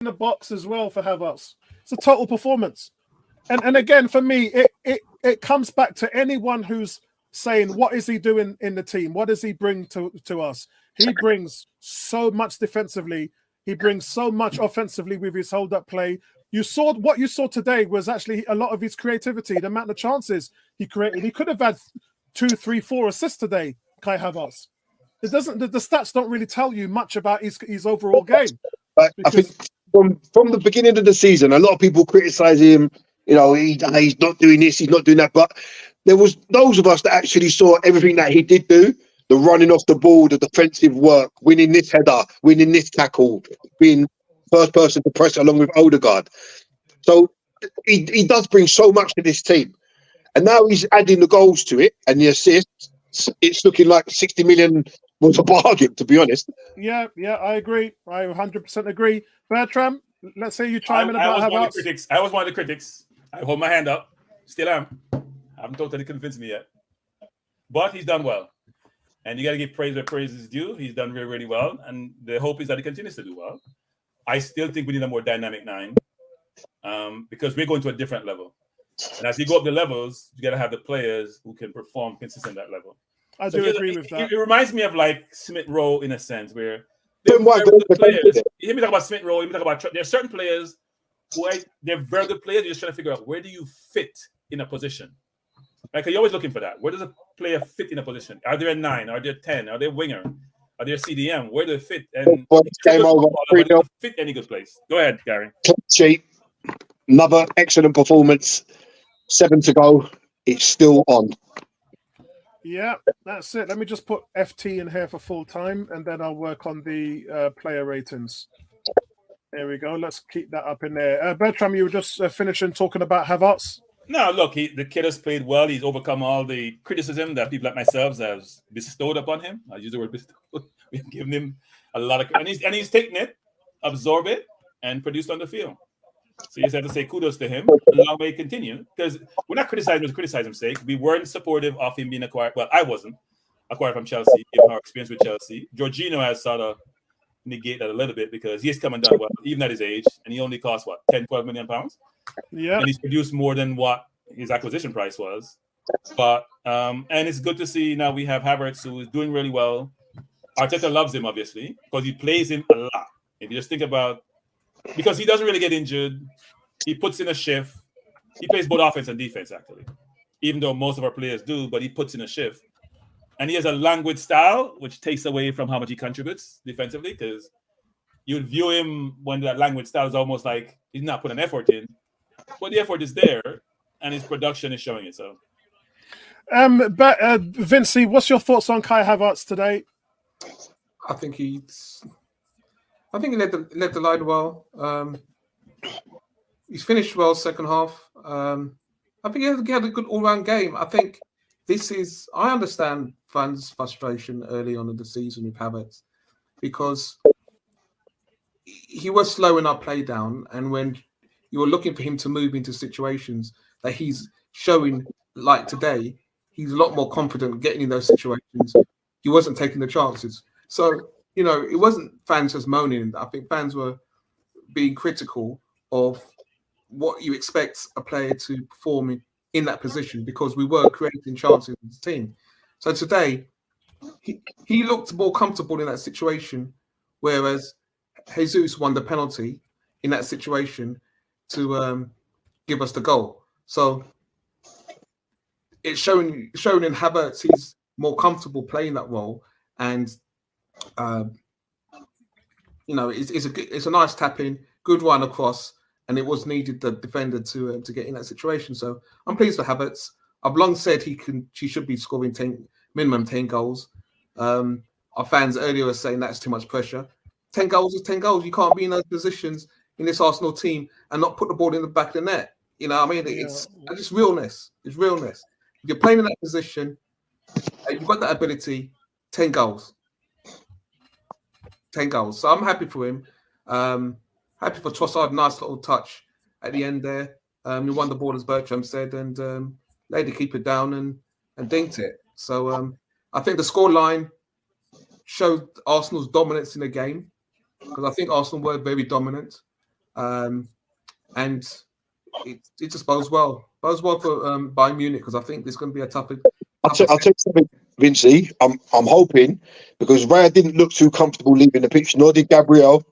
the box as well for Havertz. It's a total performance. And again, for me, it comes back to anyone who's saying, what is he doing in the team? What does he bring to us? He brings so much defensively. He brings so much offensively with his hold-up play. What you saw today was actually a lot of his creativity, the amount of chances he created. He could have had 2, 3, 4 assists today, Kai Havertz. It doesn't. The stats don't really tell you much about his overall game. I think from the beginning of the season, a lot of people criticize him. You know, he's not doing this, he's not doing that. But there was those of us that actually saw everything that he did do: the running off the ball, the defensive work, winning this header, winning this tackle, being first person to press along with Odegaard. So he does bring so much to this team. And now he's adding the goals to it and the assists. It's looking like 60 million was a bargain, to be honest. Yeah, I agree. I 100% agree. Bertram, let's say you chime in about Havertz. I was one of the critics. I hold my hand up. Still am. I haven't totally convinced me yet. But he's done well. And you got to give praise where praise is due. He's done really, really well. And the hope is that he continues to do well. I still think we need a more dynamic 9 because we're going to a different level. And as you go up the levels, you got to have the players who can perform consistent at that level. I do agree with that. It reminds me of like Smith Rowe in a sense, where they're very good players. You hear me talk about Smith Rowe, you hear me talk about there are certain players who they're very good players. You're just trying to figure out where do you fit in a position. Like you're always looking for that. Where does a player fit in a position? Are they a 9? Are they a 10? Are they a winger? Are they a CDM? Where do they fit? And game over. Fit any good place. Go ahead, Gary. Cheap. Another excellent performance. 7 to go. It's still on. Yeah, that's it. Let me just put FT in here for full time, and then I'll work on the player ratings. There we go. Let's keep that up in there. Bertram, you were just finishing talking about Havertz. No, look, the kid has played well. He's overcome all the criticism that people like myself have bestowed upon him. I use the word bestowed. We've given him a lot of, and he's taken it, absorbed it, and produced on the field. So you just have to say kudos to him. Long may continue, because we're not criticizing him for criticism's sake. We weren't supportive of him being acquired. Well, I wasn't acquired from Chelsea, given our experience with Chelsea. Jorginho has sort of negated that a little bit because he's come and done well, even at his age, and he only cost 10, 12 million pounds. Yeah, and he's produced more than what his acquisition price was. But and it's good to see now we have Havertz, who is doing really well. Arteta loves him, obviously, because he plays him a lot. If you just think about, because he doesn't really get injured, he puts in a shift. He plays both offense and defense, actually, even though most of our players do, but he puts in a shift. And he has a languid style, which takes away from how much he contributes defensively, because you'd view him when that languid style is almost like he's not putting effort in. But the effort is there, and his production is showing itself. Vincey, what's your thoughts on Kai Havertz today? I think he led the line well. He's finished well second half. I think he had a good all-round game. I think I understand fans' frustration early on in the season with Havertz because he was slowing our play down, and when you were looking for him to move into situations that he's showing, like today, he's a lot more confident getting in those situations. He wasn't taking the chances. So, it wasn't fans just moaning. I think fans were being critical of what you expect a player to perform in that position because we were creating chances in the team. So today, he looked more comfortable in that situation, whereas Jesus won the penalty in that situation to give us the goal. So it's shown in Havertz he's more comfortable playing that role, and it's a nice tap in, good run across, and it was needed the defender to get in that situation. So I'm pleased for Havertz. I've long said he should be scoring minimum 10 goals. Our fans earlier were saying that's too much pressure. 10 goals is 10 goals. You can't be in those positions in this Arsenal team and not put the ball in the back of the net. You know what I mean? It's just realness. It's realness. If you're playing in that position, you've got that ability, 10 goals. 10 goals. So I'm happy for him. Happy for Trossard. Nice little touch at the end there. He won the ball, as Bertram said, and laid the keeper down and dinked it. So I think the scoreline showed Arsenal's dominance in the game, because I think Arsenal were very dominant. and it just bodes well. Bodes well for Bayern Munich, because I think there's going to be a tough. I'll tell you something, Vincey. I'm hoping, because Raya didn't look too comfortable leaving the pitch, nor did Gabriel.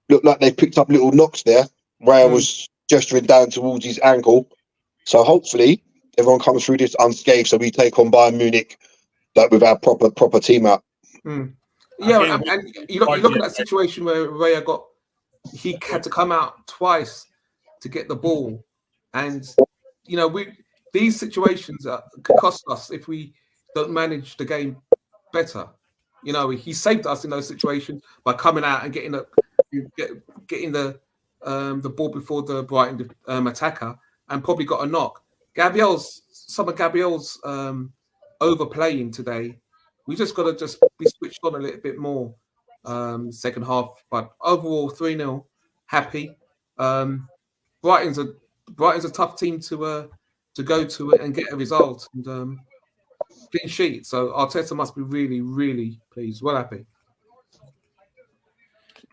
Looked like they picked up little knocks there. Raya was gesturing down towards his ankle. So hopefully everyone comes through this unscathed, so we take on Bayern Munich like with our proper team out. Yeah, and you look at that situation where Raya he had to come out twice to get the ball, and these situations could cost us if we don't manage the game better. He saved us in those situations by coming out and getting the ball before the Brighton attacker, and probably got a knock. Some of Gabriel's overplaying today. We just got to be switched on a little bit more second half. But overall, 3-0, happy. Brighton's a tough team to go to and get a result, and clean sheet. So Arteta must be really, really pleased. Well happy.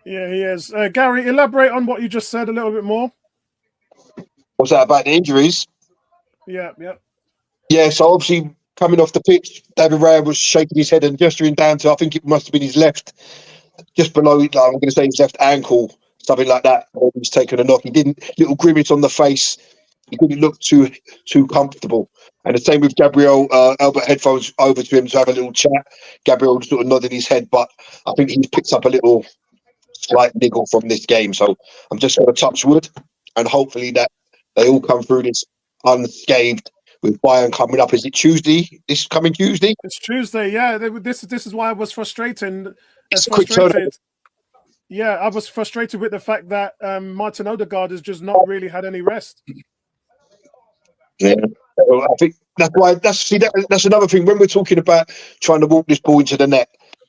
Yeah, he is. Gary, elaborate on what you just said a little bit more. What's that about the injuries? Yeah. Yeah, so obviously coming off the pitch, David Raya was shaking his head and gesturing down to, I think it must have been his left, just below, I'm going to say his left ankle, something like that. He was taking a knock. He didn't, little grimace on the face. He didn't look too comfortable. And the same with Gabriel. Albert headphones over to him to have a little chat. Gabriel sort of nodded his head, but I think he's picked up a little slight niggle from this game. So I'm just going to touch wood, and hopefully that they all come through this unscathed, with Bayern coming up. Is it Tuesday? This coming Tuesday? It's Tuesday, yeah. This is why I was frustrated. It's a quick turnaround. Yeah, I was frustrated with the fact that Martin Odegaard has just not really had any rest. Yeah, I think that's why. That's another thing when we're talking about trying to walk this ball into the net.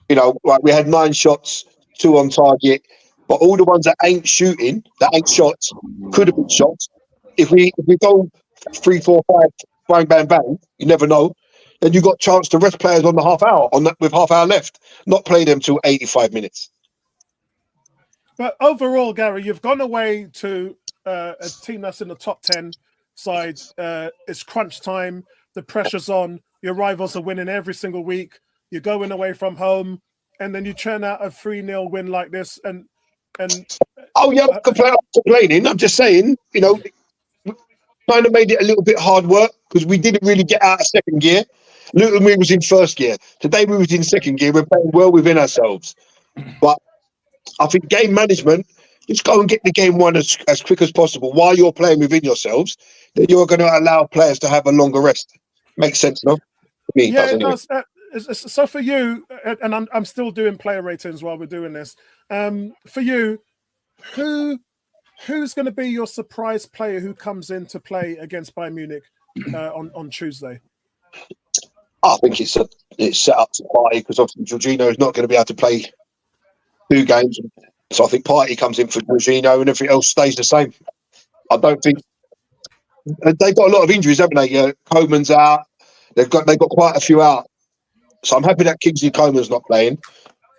Like we had 9 shots, 2 on target, but all the ones that ain't shooting, that ain't shots, could have been shots. If we go 3, 4, 5, bang, bang, bang, you never know. Then you got chance to rest players on the half hour with half hour left, not play them till 85 minutes. But overall, Gary, you've gone away to a team that's in the top 10 side. It's crunch time. The pressure's on. Your rivals are winning every single week. You're going away from home, and then you churn out a 3-0 win like this. And oh yeah, I'm complaining. I'm just saying, kind of made it a little bit hard work because we didn't really get out of second gear. Luton, we was in first gear. Today we was in second gear. We're playing well within ourselves, but I think game management, just go and get the game won as quick as possible while you're playing within yourselves. Then you're going to allow players to have a longer rest. Makes sense, no? Me, yeah, it does. So for you, and I'm still doing player ratings while we're doing this. For you, who's going to be your surprise player who comes in to play against Bayern Munich on Tuesday? I think it's set up to Partey, because obviously Jorginho is not going to be able to play 2 games. So I think Partey comes in for Jorginho and everything else stays the same. I don't think they've got a lot of injuries, haven't they? Coman's out. They've got quite a few out. So I'm happy that Kingsley Coman's not playing,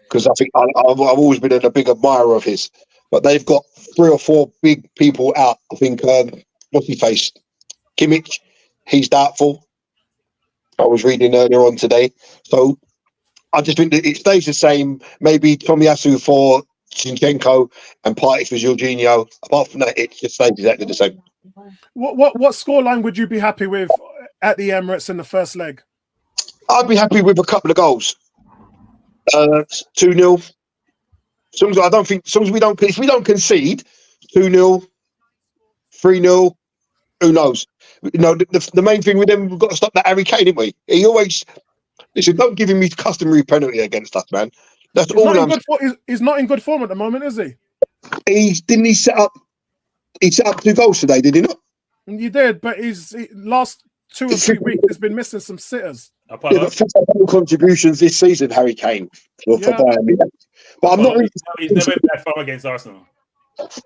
because I think I've always been a big admirer of his. But they've got 3 or 4 big people out. I think what's he faced? Kimmich, he's doubtful. I was reading earlier on today. So I just think that it stays the same. Maybe Tomiyasu for Zinchenko and Partey for Jorginho. Apart from that, it just stays exactly the same. What scoreline would you be happy with at the Emirates in the first leg? I'd be happy with a couple of goals. 2-0. If we don't concede, 2-0, 3-0, who knows? The main thing with them, we've got to stop that Harry Kane, didn't we? He always don't give him his customary penalty against us, man. That's all. He's not in good form at the moment, is he? He set up 2 goals today, did he not? You did, but last 2 or 3 weeks has been missing some sitters. Yeah, but 4 contributions this season, Harry Kane for Bayern. But I'm not. He's never in bad form against Arsenal.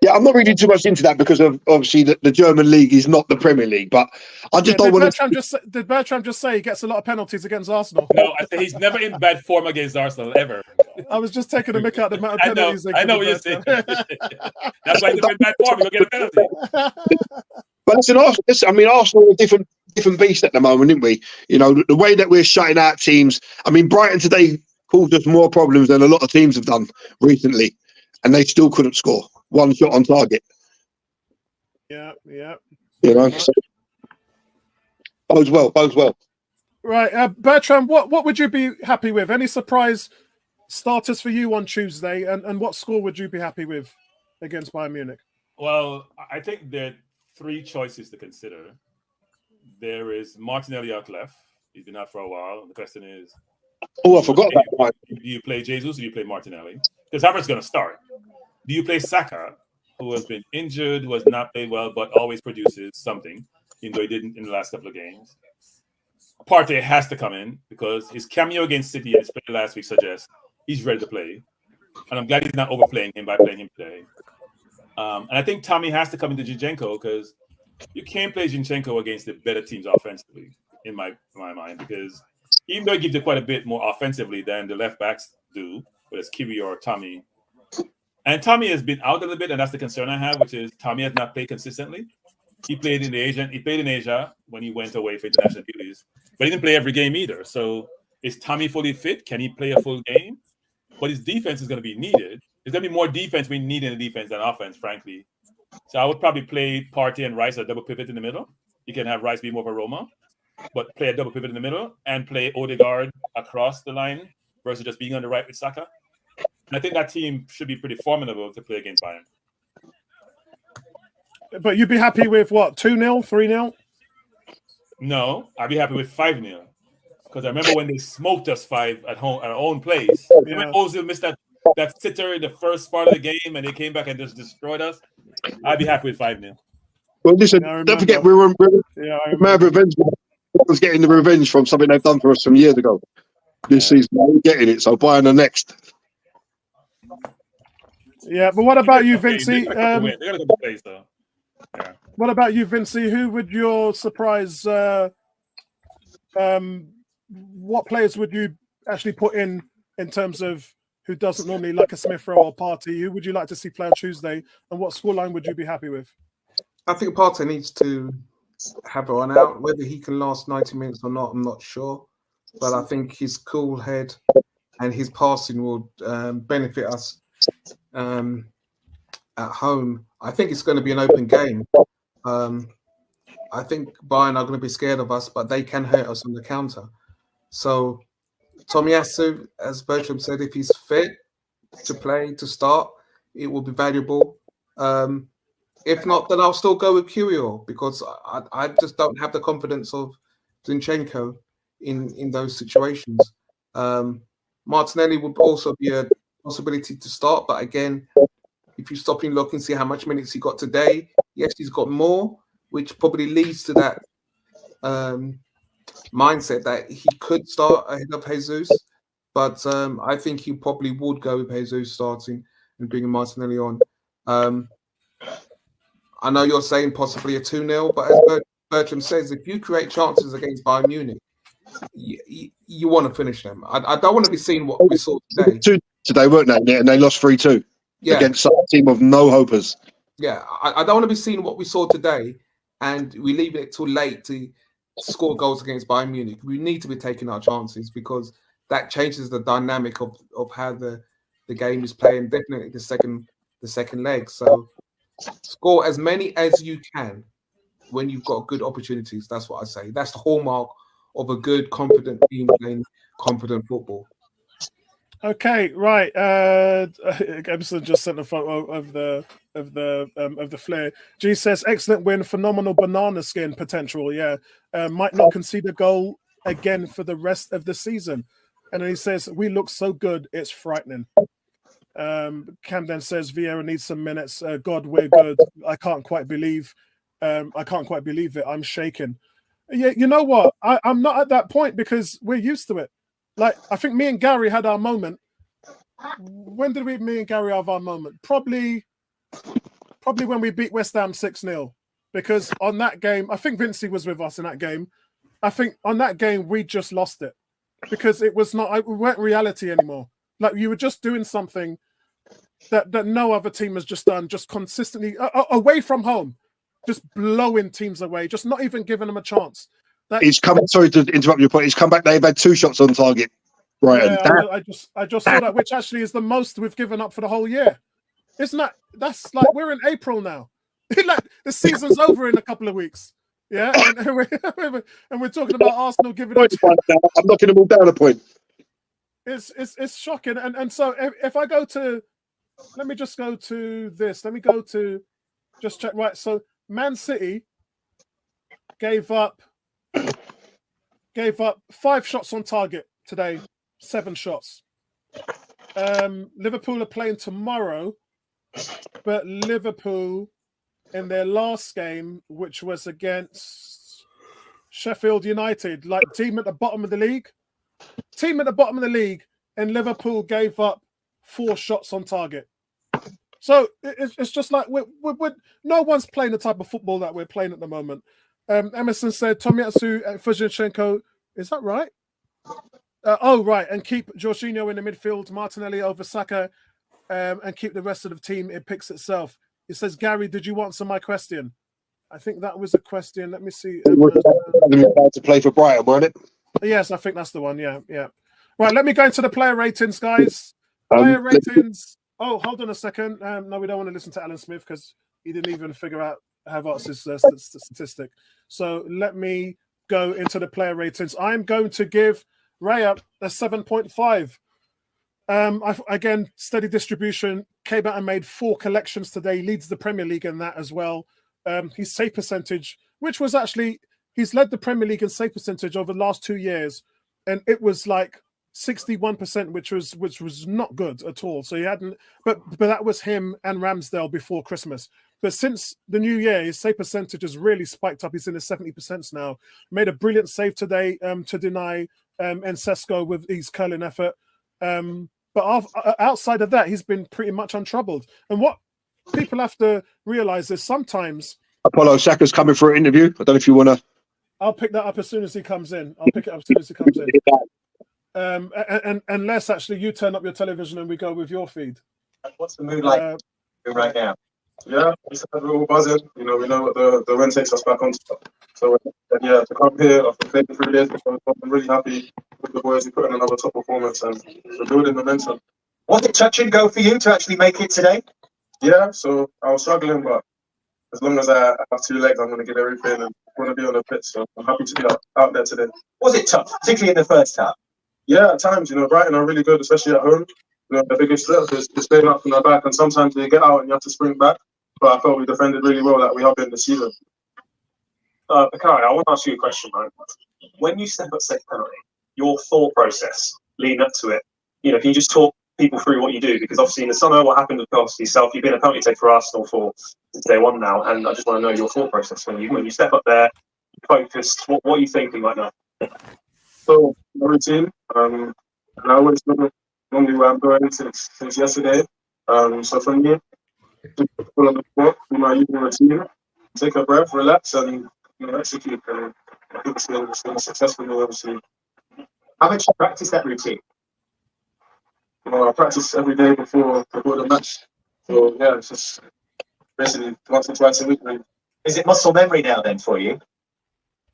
Yeah, I'm not reading too much into that because of obviously the German league is not the Premier League. But I just don't want to. Did Bertrand just say he gets a lot of penalties against Arsenal? No, I say he's never in bad form against Arsenal ever. I was just taking a mick out the amount of I know, penalties. I know what you're saying. That's why he's in bad form. He'll get a penalty. But listen, Arsenal are a different beast at the moment, isn't we? You know, the way that we're shutting out teams. I mean, Brighton today caused us more problems than a lot of teams have done recently, and they still couldn't score. One shot on target. Yeah. You know, so, bodes well. Right, Bertrand, what would you be happy with? Any surprise starters for you on Tuesday, and what score would you be happy with against Bayern Munich? Well, I think there are three choices to consider. There is Martinelli out left. He's been out for a while. The question is, I forgot that one. Do you play Jesus or do you play Martinelli? Because Havertz going to start. Do you play Saka, who has been injured, who has not played well, but always produces something, even though he didn't in the last couple of games? Partey has to come in because his cameo against City and his play last week suggests he's ready to play. And I'm glad he's not overplaying him by playing him today. And I think Tommy has to come into Zinchenko because you can't play Zinchenko against the better teams offensively, in my mind, because even though he gives you quite a bit more offensively than the left backs do, whether it's Kiri or Tommy. And Tommy has been out a little bit, and that's the concern I have, which is Tommy has not played consistently. He played in Asia when he went away for international duties, but he didn't play every game either. So is Tommy fully fit? Can he play a full game? But his defense is going to be needed. There's going to be more defense we need in the defense than offense, frankly. So I would probably play Partey and Rice a double pivot in the middle. You can have Rice be more of a Roma, but play a double pivot in the middle and play Odegaard across the line versus just being on the right with Saka. And I think that team should be pretty formidable to play against Bayern. But you'd be happy with what, 2-0, 3-0? No, I'd be happy with 5-0. Because I remember when they smoked us 5 at home, at our own place. Yeah. When Ozil missed that sitter in the first part of the game and they came back and just destroyed us, I'd be happy with 5-0. Well, listen, don't forget we're revenge. Was getting the revenge from something they've done for us some years ago. This season, we're getting it. So Bayern are next. Yeah, but what about you, Vincey? They're gonna go play, so. Yeah. What about you, Vincey? Who would your surprise? What players would you actually put in terms of who doesn't normally like a Smith Rowe or Partey? Who would you like to see play on Tuesday? And what scoreline would you be happy with? I think Partey needs to have a run out. Whether he can last 90 minutes or not, I'm not sure. But I think his cool head and his passing will benefit us at home. I think it's going to be an open game. I think Bayern are going to be scared of us, but they can hurt us on the counter. So Tomiyasu, as Bertram said, if he's fit to play, to start, it will be valuable. If not, then I'll still go with Kirill because I just don't have the confidence of Zinchenko in those situations. Martinelli would also be a possibility to start, but again, if you stop and look and see how much minutes he got today, yes, he's got more, which probably leads to that mindset that he could start ahead of Jesus. But I think he probably would go with Jesus starting and bringing Martinelli on. I know you're saying possibly a 2-0, but as Bertram says, if you create chances against Bayern Munich, you want to finish them. I don't want to be seeing what we saw today. Today, weren't they? And they lost 3-2 against a team of no hopers. Yeah, I don't want to be seeing what we saw today and we leave it too late to score goals against Bayern Munich. We need to be taking our chances because that changes the dynamic of how the game is playing, definitely the second leg. So score as many as you can when you've got good opportunities. That's what I say. That's the hallmark of a good, confident team playing confident football. Okay, right. Emerson just sent a photo of the flare. G says, excellent win, phenomenal banana skin potential. Yeah, might not concede a goal again for the rest of the season. And then he says, we look so good, it's frightening. Camden says Vieira needs some minutes. God, we're good. I can't quite believe it. I'm shaking. Yeah, you know what? I'm not at that point because we're used to it. Like, I think me and Gary had our moment. When did me and Gary have our moment? Probably when we beat West Ham 6-0. Because on that game, I think Vincey was with us in that game. I think on that game, we just lost it. Because it was not, we weren't reality anymore. Like you were just doing something that no other team has just done, just consistently away from home, just blowing teams away, just not even giving them a chance. He's come. Sorry to interrupt your point. He's come back. They've had 2 shots on target. Brighton. Yeah, I just saw that, which actually is the most we've given up for the whole year. Isn't that? That's like we're in April now. Like the season's over in a couple of weeks. Yeah, and we're talking about Arsenal giving up. I'm knocking them all down a point. It's shocking. And so if I go to, let me just go to this. Let me go to just check. Right. So Man City gave up 5 shots on target today, 7 shots. Liverpool are playing tomorrow, but Liverpool in their last game, which was against Sheffield United, like team at the bottom of the league, and Liverpool gave up 4 shots on target. So it's just like we're no one's playing the type of football that we're playing at the moment. Emerson said Tomiyasu Fuzhinchenko, is that right? Right, and keep Jorginho in the midfield, Martinelli over Saka, and keep the rest of the team. It picks itself. It says, Gary, did you answer my question? I think that was a question. Let me see. To play for Brighton, weren't it? Yes, I think that's the one. Yeah. Right, let me go into the player ratings, guys. Player ratings. Oh, hold on a second. No, we don't want to listen to Alan Smith because he didn't even figure out Havertz's statistic. So let me go into the player ratings. I'm going to give Raya a 7.5. Again, steady distribution. K-Batter made 4 collections today, leads the Premier League in that as well. His save percentage, which was actually, he's led the Premier League in save percentage over the last 2 years, and it was like 61%, which was not good at all. So he hadn't, but that was him and Ramsdale before Christmas. But since the new year, his save percentage has really spiked up. He's in the 70% now. Made a brilliant save today to deny Encesco with his curling effort. But outside of that, he's been pretty much untroubled. And what people have to realize is sometimes Apollo Saka's coming for an interview. I don't know if you want to. I'll pick that up as soon as he comes in. And unless actually you turn up your television and we go with your feed. What's the mood like right now? Yeah, we're all buzzing. You know, we know what the win takes us back on top. So yeah, to come here after playing 3 days, I'm really happy with the boys who put in another top performance and we're building momentum. Was it touch and go for you to actually make it today? Yeah, so I was struggling, but as long as I have 2 legs, I'm going to give everything and want to be on the pitch. So I'm happy to be out there today. Was it tough, particularly in the first half? Yeah, at times, you know, Brighton are really good, especially at home. You know, the biggest strength is staying up from their back, and sometimes they get out and you have to spring back. But I felt we defended really well, like we have been this season. Bakari, I want to ask you a question, man. When you step up second penalty, your thought process leading up to it, you know, can you just talk people through what you do? Because obviously in the summer, what happened with obviously yourself, you've been a penalty taker for Arsenal since day one now, and I just want to know your thought process when you step up there, focused. What are you thinking right now? So my routine, and I always know normally where I'm going since yesterday. So for me, just pull on the floor, do my usual routine, take a breath, relax, and execute. And I think it's been successful, obviously. How much you practice that routine? You know, I practice every day before the match. So yeah, it's just basically once or twice a week. Really. Is it muscle memory now then for you?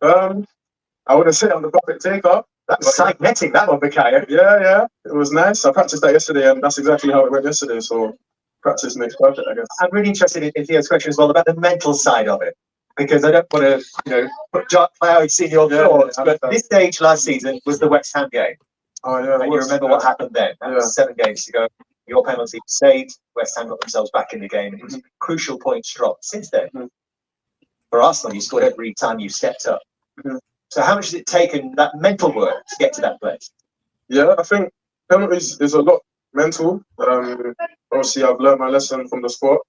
I wouldn't say I'm the perfect taker. That's cybernetic, that one, Bakari. Yeah, it was nice. I practiced that yesterday, and that's exactly how it went yesterday. So practice makes perfect, I guess. I'm really interested in Theo's question as well about the mental side of it, because I don't want to, put dark clouds in your thoughts. But this stage last season was the West Ham game. Oh yeah, and you remember what happened then? That was 7 games to go. Your penalty was saved. West Ham got themselves back in the game, and it was a crucial point dropped. Since then, for Arsenal, you scored every time you stepped up. So how much has it taken that mental work to get to that place? Yeah, I think penalties is a lot mental. Obviously, I've learned my lesson from the sport.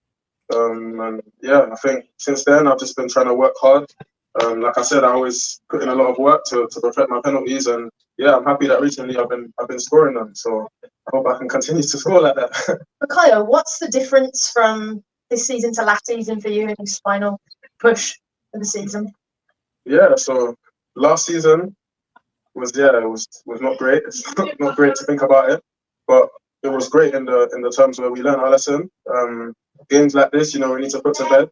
And yeah, I think since then, I've just been trying to work hard. Like I said, I always put in a lot of work to perfect my penalties. And yeah, I'm happy that recently I've been scoring them. So I hope I can continue to score like that. Mikhailo, what's the difference from this season to last season for you in this final push for the season? Yeah, so last season was not great. It's not great to think about it, but it was great in the terms where we learned our lesson. Games like this, we need to put to bed.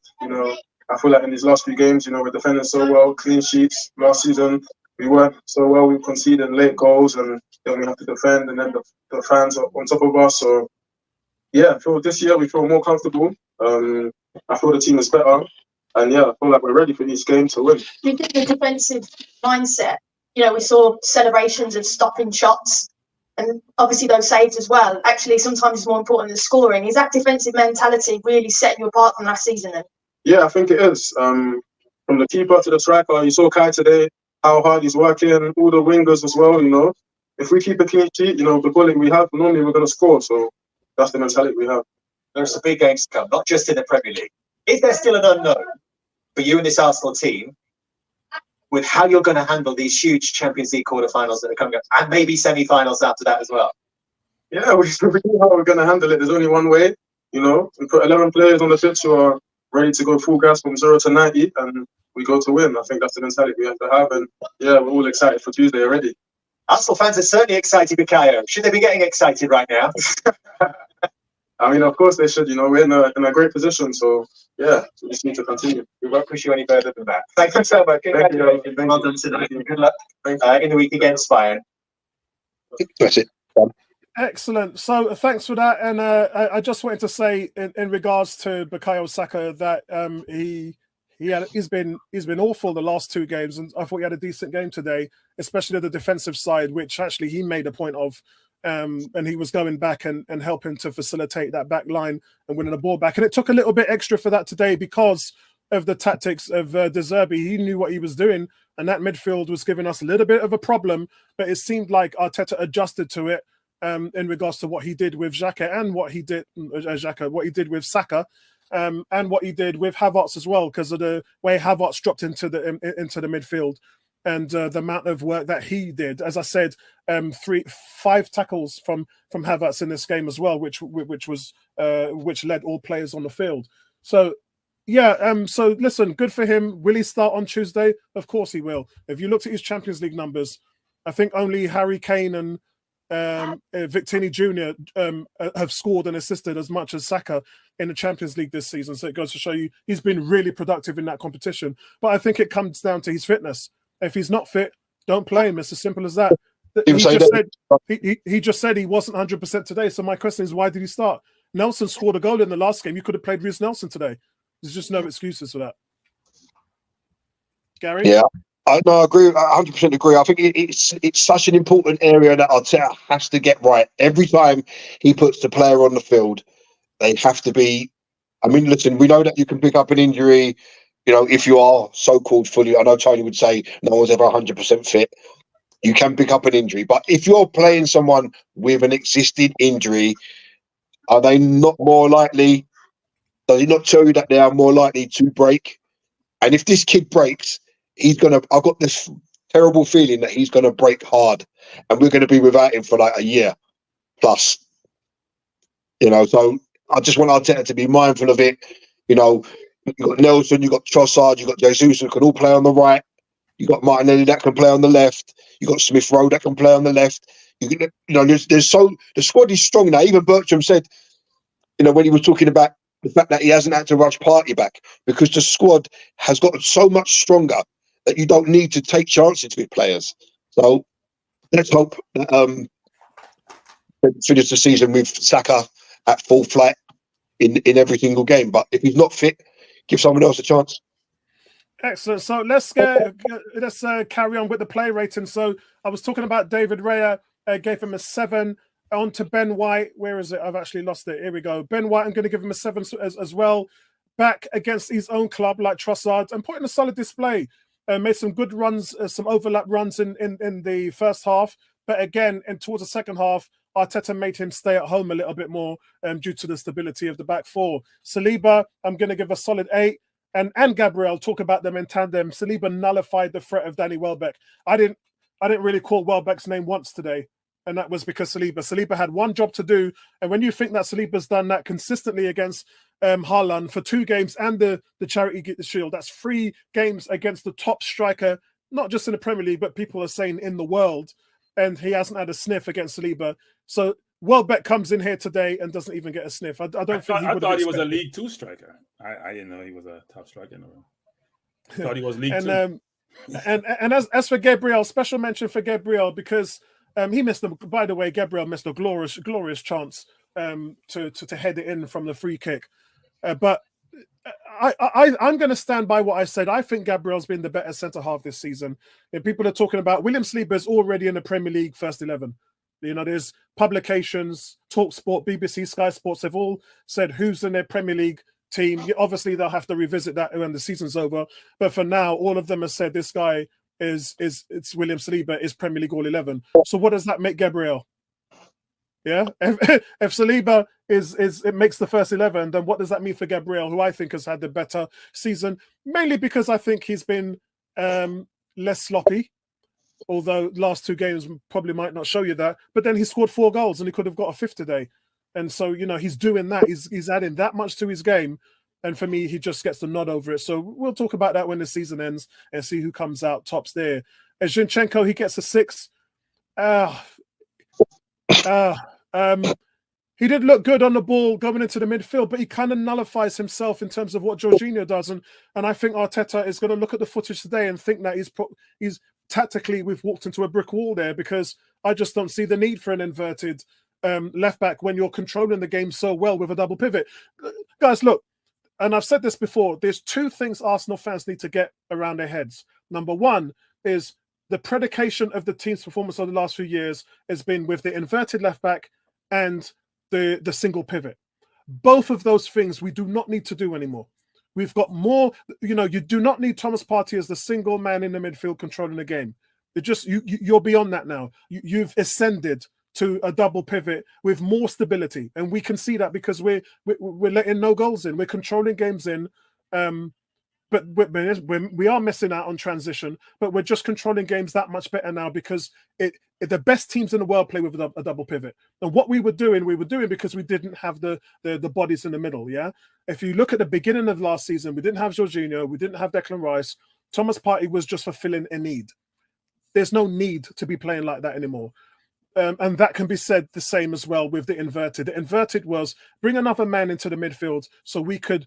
I feel like in these last few games, we're defending so well, clean sheets. Last season, we weren't so well. We conceded late goals, and then we have to defend, and then the fans are on top of us. So, yeah, I feel this year we feel more comfortable. I feel the team is better. And, yeah, I feel like we're ready for each game to win. Do you think the defensive mindset, we saw celebrations of stopping shots and obviously those saves as well. Actually, sometimes it's more important than scoring. Is that defensive mentality really setting you apart from last season then? Yeah, I think it is. From the keeper to the striker, you saw Kai today, how hard he's working, all the wingers as well, If we keep a clean sheet, the bullet we have, normally we're going to score. So that's the mentality we have. There are some big games to come, not just in the Premier League. Is there still an unknown for you and this Arsenal team with how you're going to handle these huge Champions League quarterfinals that are coming up, and maybe semi-finals after that as well? Yeah, we know how we're going to handle it. There's only one way, We put 11 players on the pitch who are ready to go full gas from 0 to 90, and we go to win. I think that's the mentality we have to have, and yeah, we're all excited for Tuesday already. Arsenal fans are certainly excited, Bukayo. Should they be getting excited right now? I mean, of course they should. We're in a great position, so yeah, we just need to continue. We won't push you any further than that. Thank you so much. Congratulations. Well done tonight. Good luck in the week against Bayern. That's it. Excellent. So thanks for that. And I just wanted to say in regards to Bukayo Saka that he's been awful the last two games, and I thought he had a decent game today, especially the defensive side, which actually he made a point of. And he was going back and helping to facilitate that back line and winning the ball back. And it took a little bit extra for that today because of the tactics of De Zerbi. He knew what he was doing, and that midfield was giving us a little bit of a problem, but it seemed like Arteta adjusted to it in regards to what he did with Xhaka and what he did with Saka, and what he did with Havertz as well, because of the way Havertz dropped into the midfield. And the amount of work that he did, as I said, 5 tackles from Havertz in this game as well, which led all players on the field. So, yeah. So listen, good for him. Will he start on Tuesday? Of course he will. If you looked at his Champions League numbers, I think only Harry Kane and Victini Jr. Have scored and assisted as much as Saka in the Champions League this season. So it goes to show you he's been really productive in that competition. But I think it comes down to his fitness. If he's not fit, don't play him. It's as simple as that. He just said he wasn't 100% today. So my question is, why did he start? Nelson scored a goal in the last game. You could have played Reece Nelson today. There's just no excuses for that. Gary? Yeah, I agree. I 100% agree. I think it's such an important area that Arteta has to get right. Every time he puts the player on the field, they have to be. I mean, listen, we know that you can pick up an injury. If you are so-called fully, I know Tony would say no one's ever 100% fit. You can pick up an injury. But if you're playing someone with an existing injury, are they not more likely? Does it not tell you that they are more likely to break? And if this kid breaks, I've got this terrible feeling that he's going to break hard. And we're going to be without him for like a year plus. So I just want Arteta to be mindful of it. You've got Nelson, you've got Trossard, you've got Jesus who can all play on the right. You've got Martinelli that can play on the left. You've got Smith Rowe that can play on the left. The squad is strong now. Even Bertram said, when he was talking about the fact that he hasn't had to rush Party back because the squad has gotten so much stronger that you don't need to take chances with players. So let's hope that finish the season with Saka at full flight in every single game. But if he's not fit, give someone else a chance. Excellent. So let's carry on with the play rating. So I was talking about David Raya, gave him a 7. On to Ben White. Where is it? I've actually lost it. Here we go. Ben White, I'm going to give him a 7 as well. Back against his own club like Trossard and put in a solid display. Made some good runs, some overlap runs in the first half. But again, and towards the second half, Arteta made him stay at home a little bit more due to the stability of the back four. Saliba, I'm going to give a solid 8. And Gabriel, talk about them in tandem. Saliba nullified the threat of Danny Welbeck. I didn't really call Welbeck's name once today, and that was because Saliba had one job to do. And when you think that Saliba's done that consistently against Haaland for 2 games and the Charity Shield, that's 3 games against the top striker, not just in the Premier League, but people are saying in the world, and he hasn't had a sniff against Saliba. So Welbeck comes in here today and doesn't even get a sniff. I don't think I thought he was a League Two striker. I didn't know he was a top striker. I thought he was League Two. And as for Gabriel, special mention for Gabriel because he missed them. By the way, Gabriel missed a glorious chance to head it in from the free kick. But I'm going to stand by what I said. I think Gabriel's been the better centre half this season. And people are talking about William Saliba's already in the Premier League first 11. You know, there's publications, TalkSport, BBC, Sky Sports have all said who's in their Premier League team. Obviously, they'll have to revisit that when the season's over. But for now, all of them have said this guy it's William Saliba is Premier League All 11. So what does that make Gabriel? Yeah, if Saliba it makes the first 11, then what does that mean for Gabriel, who I think has had the better season, mainly because I think he's been less sloppy. Although last two games probably might not show you that, but then he scored 4 goals and he could have got a 5th today. And so, you know, he's doing that. He's adding that much to his game. And for me, he just gets the nod over it. So we'll talk about that when the season ends and see who comes out tops there. As Zinchenko, he gets a 6. He did look good on the ball going into the midfield, but he kind of nullifies himself in terms of what Jorginho does. And I think Arteta is going to look at the footage today and think that he's tactically, we've walked into a brick wall there because I just don't see the need for an inverted left back when you're controlling the game so well with a double pivot. Guys, look, and I've said this before, there's 2 things Arsenal fans need to get around their heads. Number one is the predication of the team's performance over the last few years has been with the inverted left back and the single pivot. Both of those things we do not need to do anymore. We've got more, you know, you do not need Thomas Partey as the single man in the midfield controlling the game. You're beyond that now. You've ascended to a double pivot with more stability. And we can see that because we're letting no goals in. We're controlling games in. But we are missing out on transition, but we're just controlling games that much better now because the best teams in the world play with a double pivot. And what we were doing because we didn't have the bodies in the middle. Yeah. If you look at the beginning of last season, we didn't have Jorginho, we didn't have Declan Rice. Thomas Partey was just fulfilling a need. There's no need to be playing like that anymore. And that can be said the same as well with the inverted. The inverted was bring another man into the midfield so we could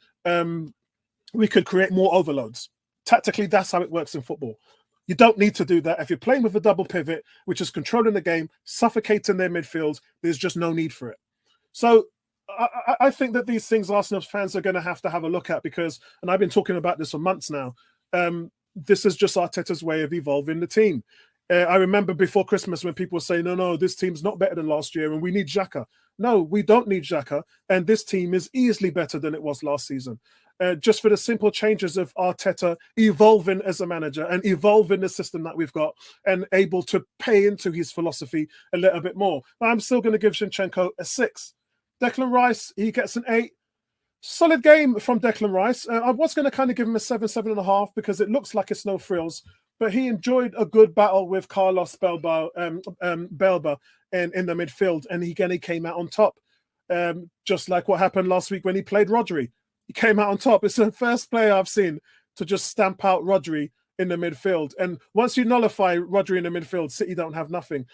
create more overloads. Tactically, that's how it works in football. You don't need to do that. If you're playing with a double pivot, which is controlling the game, suffocating their midfield, there's just no need for it. So I think that these things Arsenal fans are going to have a look at because, and I've been talking about this for months now, this is just Arteta's way of evolving the team. I remember before Christmas when people were saying, no, this team's not better than last year and we need Xhaka. No, we don't need Xhaka. And this team is easily better than it was last season. Just for the simple changes of Arteta evolving as a manager and evolving the system that we've got and able to pay into his philosophy a little bit more. But I'm still going to give Zinchenko a 6. Declan Rice, he gets an 8. Solid game from Declan Rice. I was going to kind of give him a 7, 7.5 because it looks like it's no frills. But he enjoyed a good battle with Carlos Belba in the midfield. And he came out on top. Just like what happened last week when he played Rodri. He came out on top. It's the first player I've seen to just stamp out Rodri in the midfield. And once you nullify Rodri in the midfield, City don't have nothing.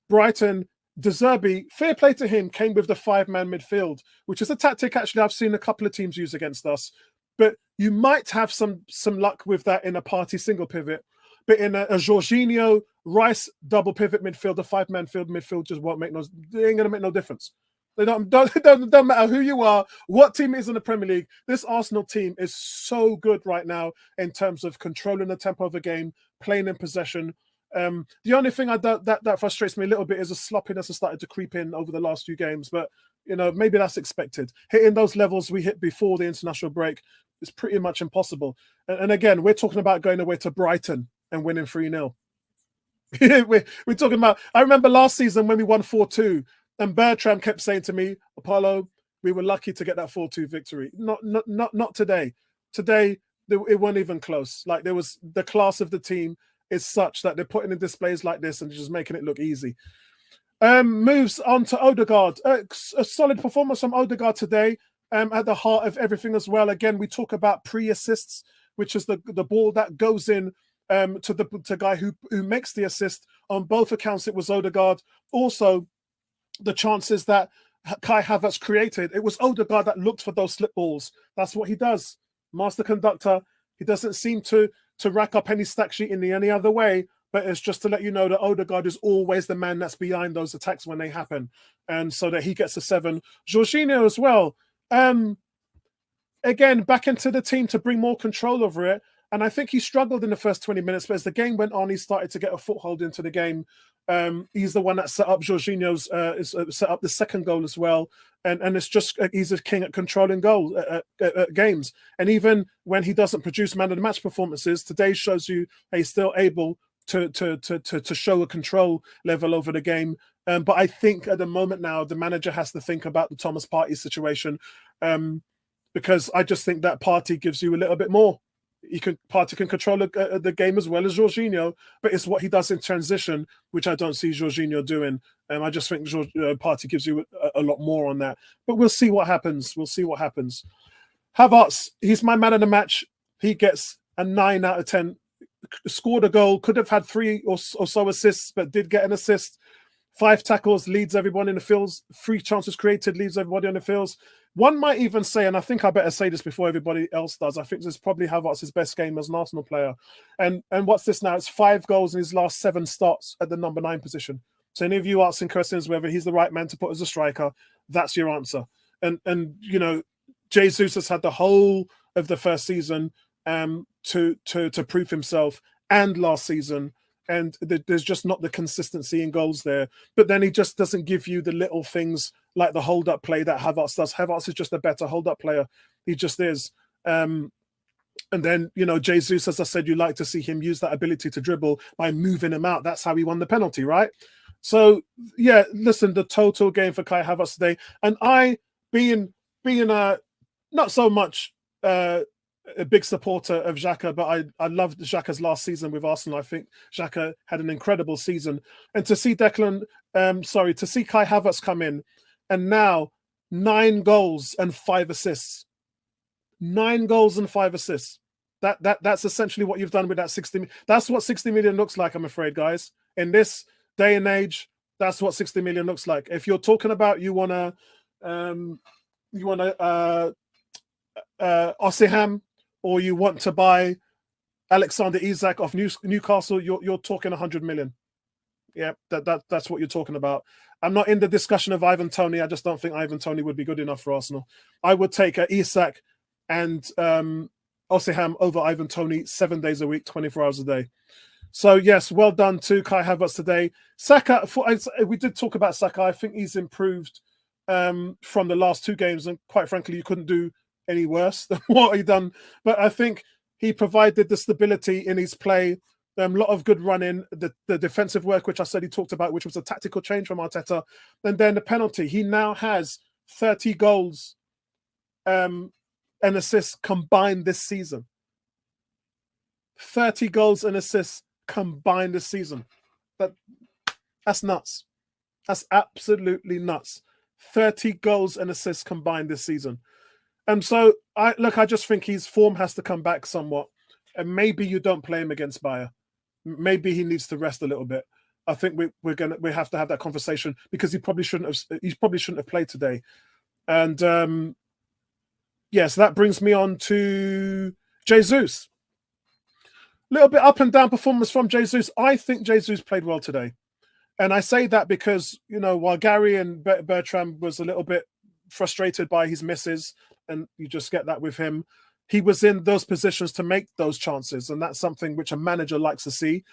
Brighton, De Zerbi, fair play to him, came with the 5-man midfield, which is a tactic actually I've seen a couple of teams use against us. But you might have some luck with that in a Partey single pivot. But in a Jorginho, Rice double pivot midfield, the 5-man midfield just won't make they ain't going to make no difference. It don't matter who you are, what team is in the Premier League. This Arsenal team is so good right now in terms of controlling the tempo of the game, playing in possession. The only thing that frustrates me a little bit is the sloppiness has started to creep in over the last few games. But, you know, maybe that's expected. Hitting those levels we hit before the international break is pretty much impossible. And again, we're talking about going away to Brighton and winning 3-0. we're talking about, I remember last season when we won 4-2, and Bertram kept saying to me, Apollo, we were lucky to get that 4-2 victory. Not today. Today, it wasn't even close. Like the class of the team is such that they're putting in displays like this and just making it look easy. Moves on to Odegaard. A solid performance from Odegaard today. At the heart of everything as well. Again, we talk about pre-assists, which is the ball that goes in to the guy who makes the assist. On both accounts, it was Odegaard. Also, the chances that Kai Havertz created. It was Odegaard that looked for those slip balls. That's what he does. Master conductor. He doesn't seem to rack up any stack sheet in any other way, but it's just to let you know that Odegaard is always the man that's behind those attacks when they happen. And so that he gets a 7. Jorginho as well. Again, back into the team to bring more control over it. And I think he struggled in the first 20 minutes, but as the game went on, he started to get a foothold into the game. He's the one that set up Jorginho's, set up the second goal as well. And it's just, he's a king at controlling goals, games. And even when he doesn't produce man of the match performances, today shows you he's still able to show a control level over the game. But I think at the moment now, the manager has to think about the Thomas Partey situation, because I just think that Partey gives you a little bit more. Partey can control the game as well as Jorginho, but it's what he does in transition, which I don't see Jorginho doing. I just think Partey gives you a lot more on that. But we'll see what happens. We'll see what happens. Havertz, he's my man of the match. He gets a 9 out of 10. Scored a goal, could have had 3 or so assists, but did get an assist. 5 tackles, leads everyone in the fields. 3 chances created, leaves everybody on the fields. One might even say, and I think I better say this before everybody else does, I think this is probably Havertz's best game as an Arsenal player. And what's this now? It's 5 goals in his last 7 starts at the number 9 position. So any of you asking questions whether he's the right man to put as a striker, that's your answer. And you know, Jesus has had the whole of the first season to prove himself, and last season. And there's just not the consistency in goals there. But then he just doesn't give you the little things like the hold-up play that Havertz does. Havertz is just a better hold-up player. He just is. And then, you know, Jesus, as I said, you like to see him use that ability to dribble by moving him out. That's how he won the penalty, right? So, yeah, listen, the total game for Kai Havertz today. And I, being not so much a big supporter of Xhaka, but I loved Xhaka's last season with Arsenal. I think Xhaka had an incredible season. And to see to see Kai Havertz come in and now 9 goals and 5 assists. 9 goals and 5 assists. That's essentially what you've done with that 60. That's what 60 million looks like, I'm afraid, guys. In this day and age, that's what 60 million looks like. If you're talking about you want to Ossiham, or you want to buy Alexander Isak off Newcastle, you're talking 100 million. Yeah, that's what you're talking about. I'm not in the discussion of Ivan Toney. I just don't think Ivan Toney would be good enough for Arsenal. I would take Isak and Ossiham over Ivan Toney 7 days a week, 24 hours a day. So, yes, well done to Kai Havertz today. Saka, we did talk about Saka. I think he's improved from the last 2 games, and quite frankly, you couldn't do any worse than what he done. But I think he provided the stability in his play, a lot of good running, the defensive work, which I said he talked about, which was a tactical change from Arteta, and then the penalty. He now has 30 goals and assists combined this season. 30 goals and assists combined this season. That's nuts. That's absolutely nuts. 30 goals and assists combined this season. And so, I just think his form has to come back somewhat. And maybe you don't play him against Bayer. Maybe he needs to rest a little bit. I think we have to have that conversation, because he probably shouldn't have played today. And so that brings me on to Jesus. A little bit up and down performance from Jesus. I think Jesus played well today. And I say that because, you know, while Gary and Bertrand was a little bit frustrated by his misses, and you just get that with him, he was in those positions to make those chances, and that's something which a manager likes to see.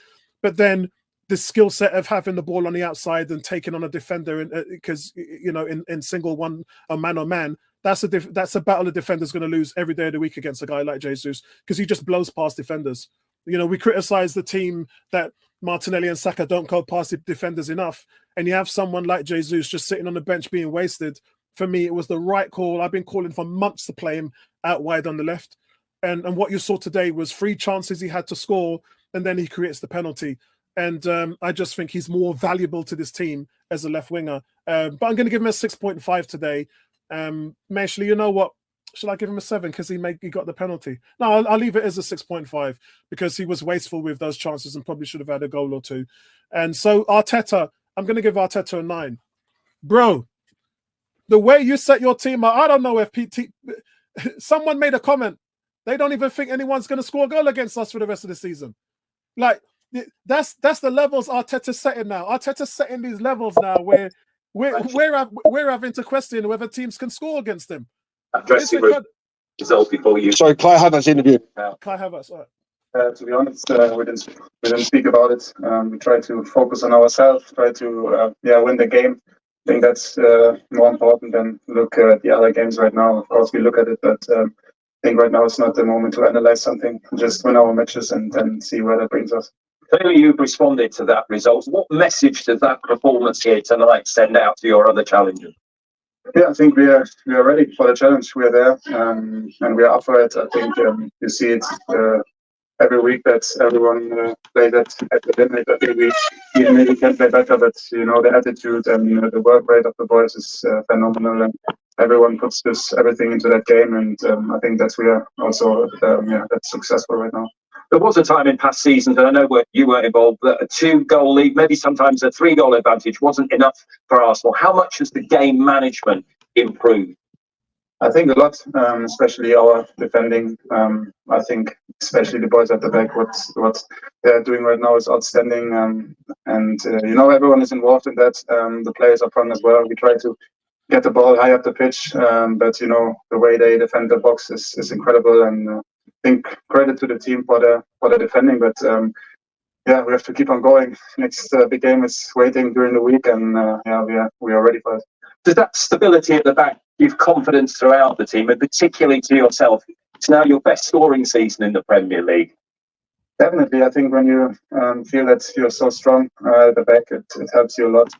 But then the skill set of having the ball on the outside and taking on a defender, because you know, in single one or man, that's a battle a defender's going to lose every day of the week against a guy like Jesus, because he just blows past defenders. You know, we criticize the team that Martinelli and Saka don't go past the defenders enough, and you have someone like Jesus just sitting on the bench being wasted. For me, it was the right call. I've been calling for months to play him out wide on the left. And what you saw today was 3 chances he had to score, and then he creates the penalty. And I just think he's more valuable to this team as a left winger. But I'm going to give him a 6.5 today. Actually, you know what? Should I give him a 7 because he got the penalty? No, I'll leave it as a 6.5 because he was wasteful with those chances and probably should have had a goal or 2. And so Arteta, I'm going to give Arteta a 9. bro, the way you set your team up, I don't know if PT. Someone made a comment. They don't even think anyone's going to score a goal against us for the rest of the season. Like that's the levels Arteta's setting now. Arteta's setting these levels now where we're having to question whether teams can score against them. Dressing room results before you. Sorry, Kai Havertz interview. Kai Havertz. All right. To be honest, we didn't speak about it. We tried to focus on ourselves, try to win the game. I think that's more important than look at the other games right now. Of course, we look at it, but I think right now it's not the moment to analyze something. Just win our matches and then see where that brings us. Clearly, you've responded to that result. What message does that performance here tonight send out to your other challengers? Yeah, I think we are ready for the challenge. We are there, and we are up for it. I think you see it every week that everyone plays at the limit. I think we even maybe can play better, but the attitude and the work rate of the boys is phenomenal, and everyone puts everything into that game, and I think we are also that's successful right now. There was a time in past seasons, and I know where you were involved, that a 2-goal lead, maybe sometimes a 3-goal advantage wasn't enough for Arsenal. How much has the game management improved? I think a lot, especially our defending. I think especially the boys at the back, what they're doing right now is outstanding. And everyone is involved in that. The players up front as well. We try to get the ball high up the pitch, but the way they defend the box is incredible. And I think credit to the team for the defending. But we have to keep on going. Next big game is waiting during the week, and we are ready for it. Does that stability at the back give confidence throughout the team, and particularly to yourself? It's now your best scoring season in the Premier League. Definitely, I think when you feel that you're so strong at the back, it helps you a lot.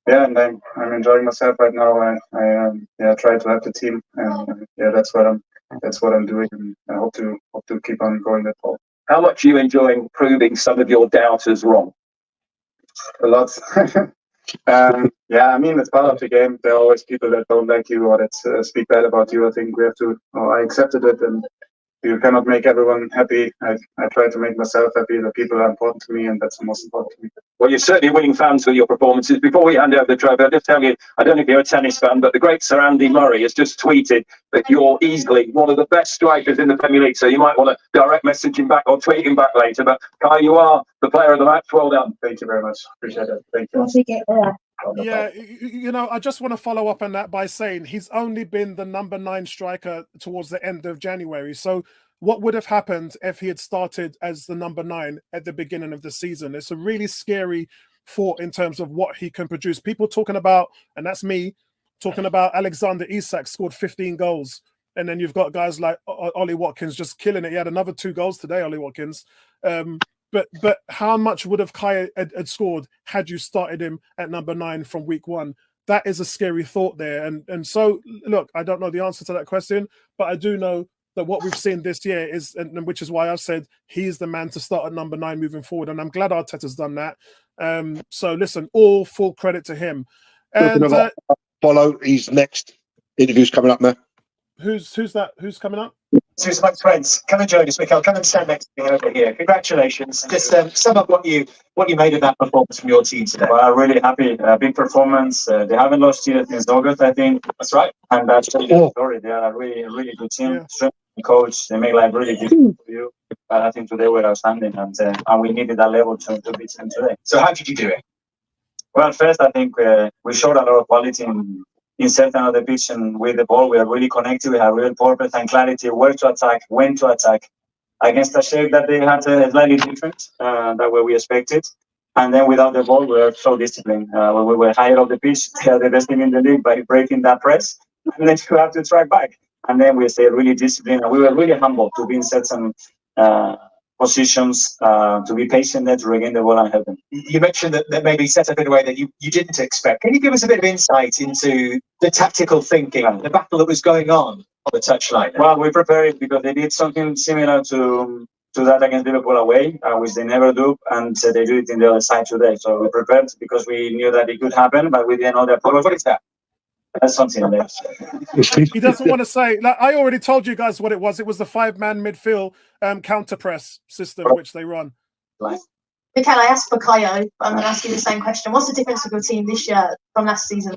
And I'm enjoying myself right now. I try to help the team, and that's what I'm doing. And I hope to keep on going that far. How much are you enjoying proving some of your doubters wrong? A lot. It's part of the game. There are always people that don't like you or that speak bad about you. I think we have to. I accepted it, and you cannot make everyone happy. I try to make myself happy. The people are important to me, and that's the most important to me. Well, you're certainly winning fans with your performances. Before we hand over the trophy, I'll just tell you, I don't know if you're a tennis fan, but the great Sir Andy Murray has just tweeted that you're easily one of the best strikers in the Premier League. So you might want to direct message him back or tweet him back later. But Kai, you are the player of the match. Well done. Thank you very much. Appreciate it. Thank you. Yeah, I just want to follow up on that by saying he's only been the number 9 striker towards the end of January. So what would have happened if he had started as the number 9 at the beginning of the season? It's a really scary thought in terms of what he can produce. People talking about, and that's me, talking about Alexander Isak scored 15 goals. And then you've got guys like Ollie Watkins just killing it. He had another 2 goals today, Ollie Watkins. But how much would have Kai had scored had you started him at number 9 from week 1? That is a scary thought there. And so, look, I don't know the answer to that question, but I do know that what we've seen this year is, and which is why I've said he's the man to start at number 9 moving forward. And I'm glad Arteta's done that. So listen, all full credit to him. And follow his next interview's coming up, man. Who's that? Who's coming up? Susan, my friends, come and join us, Michael. Come and stand next to me over here. Congratulations. Just sum up what you made of that performance from your team today. Well, really happy. Big performance. They haven't lost yet since August, I think. That's right. And that's the story. They are a really good team. Yeah. Strong coach. They make life really difficult for you. But I think today we're outstanding, and we needed that level to beat them today. So how did you do it? Well, first, I think we showed a lot of quality in certain of the pitch, and with the ball, we are really connected. We have real purpose and clarity where to attack, when to attack. Against a shape that they had slightly different than what we expected. And then without the ball, we were so disciplined. When we were higher up the pitch, they are the best team in the league by breaking that press. And then you have to track back. And then we stayed really disciplined. And we were really humble to be in certain positions, to be patient there to regain the ball and help them. You mentioned that maybe set up in a way that you didn't expect. Can you give us a bit of insight into the tactical thinking, the battle that was going on the touchline? Well, we prepared because they did something similar to that against Liverpool away, which they never do, and they do it in the other side today. So we prepared because we knew that it could happen, but we didn't know the approach. What is that? That's something else. He doesn't want to say. Like, I already told you guys what it was. It was the 5-man midfield counter press system which they run. Mikel, I asked for Kayo, but I'm going to ask you the same question. What's the difference with your team this year from last season?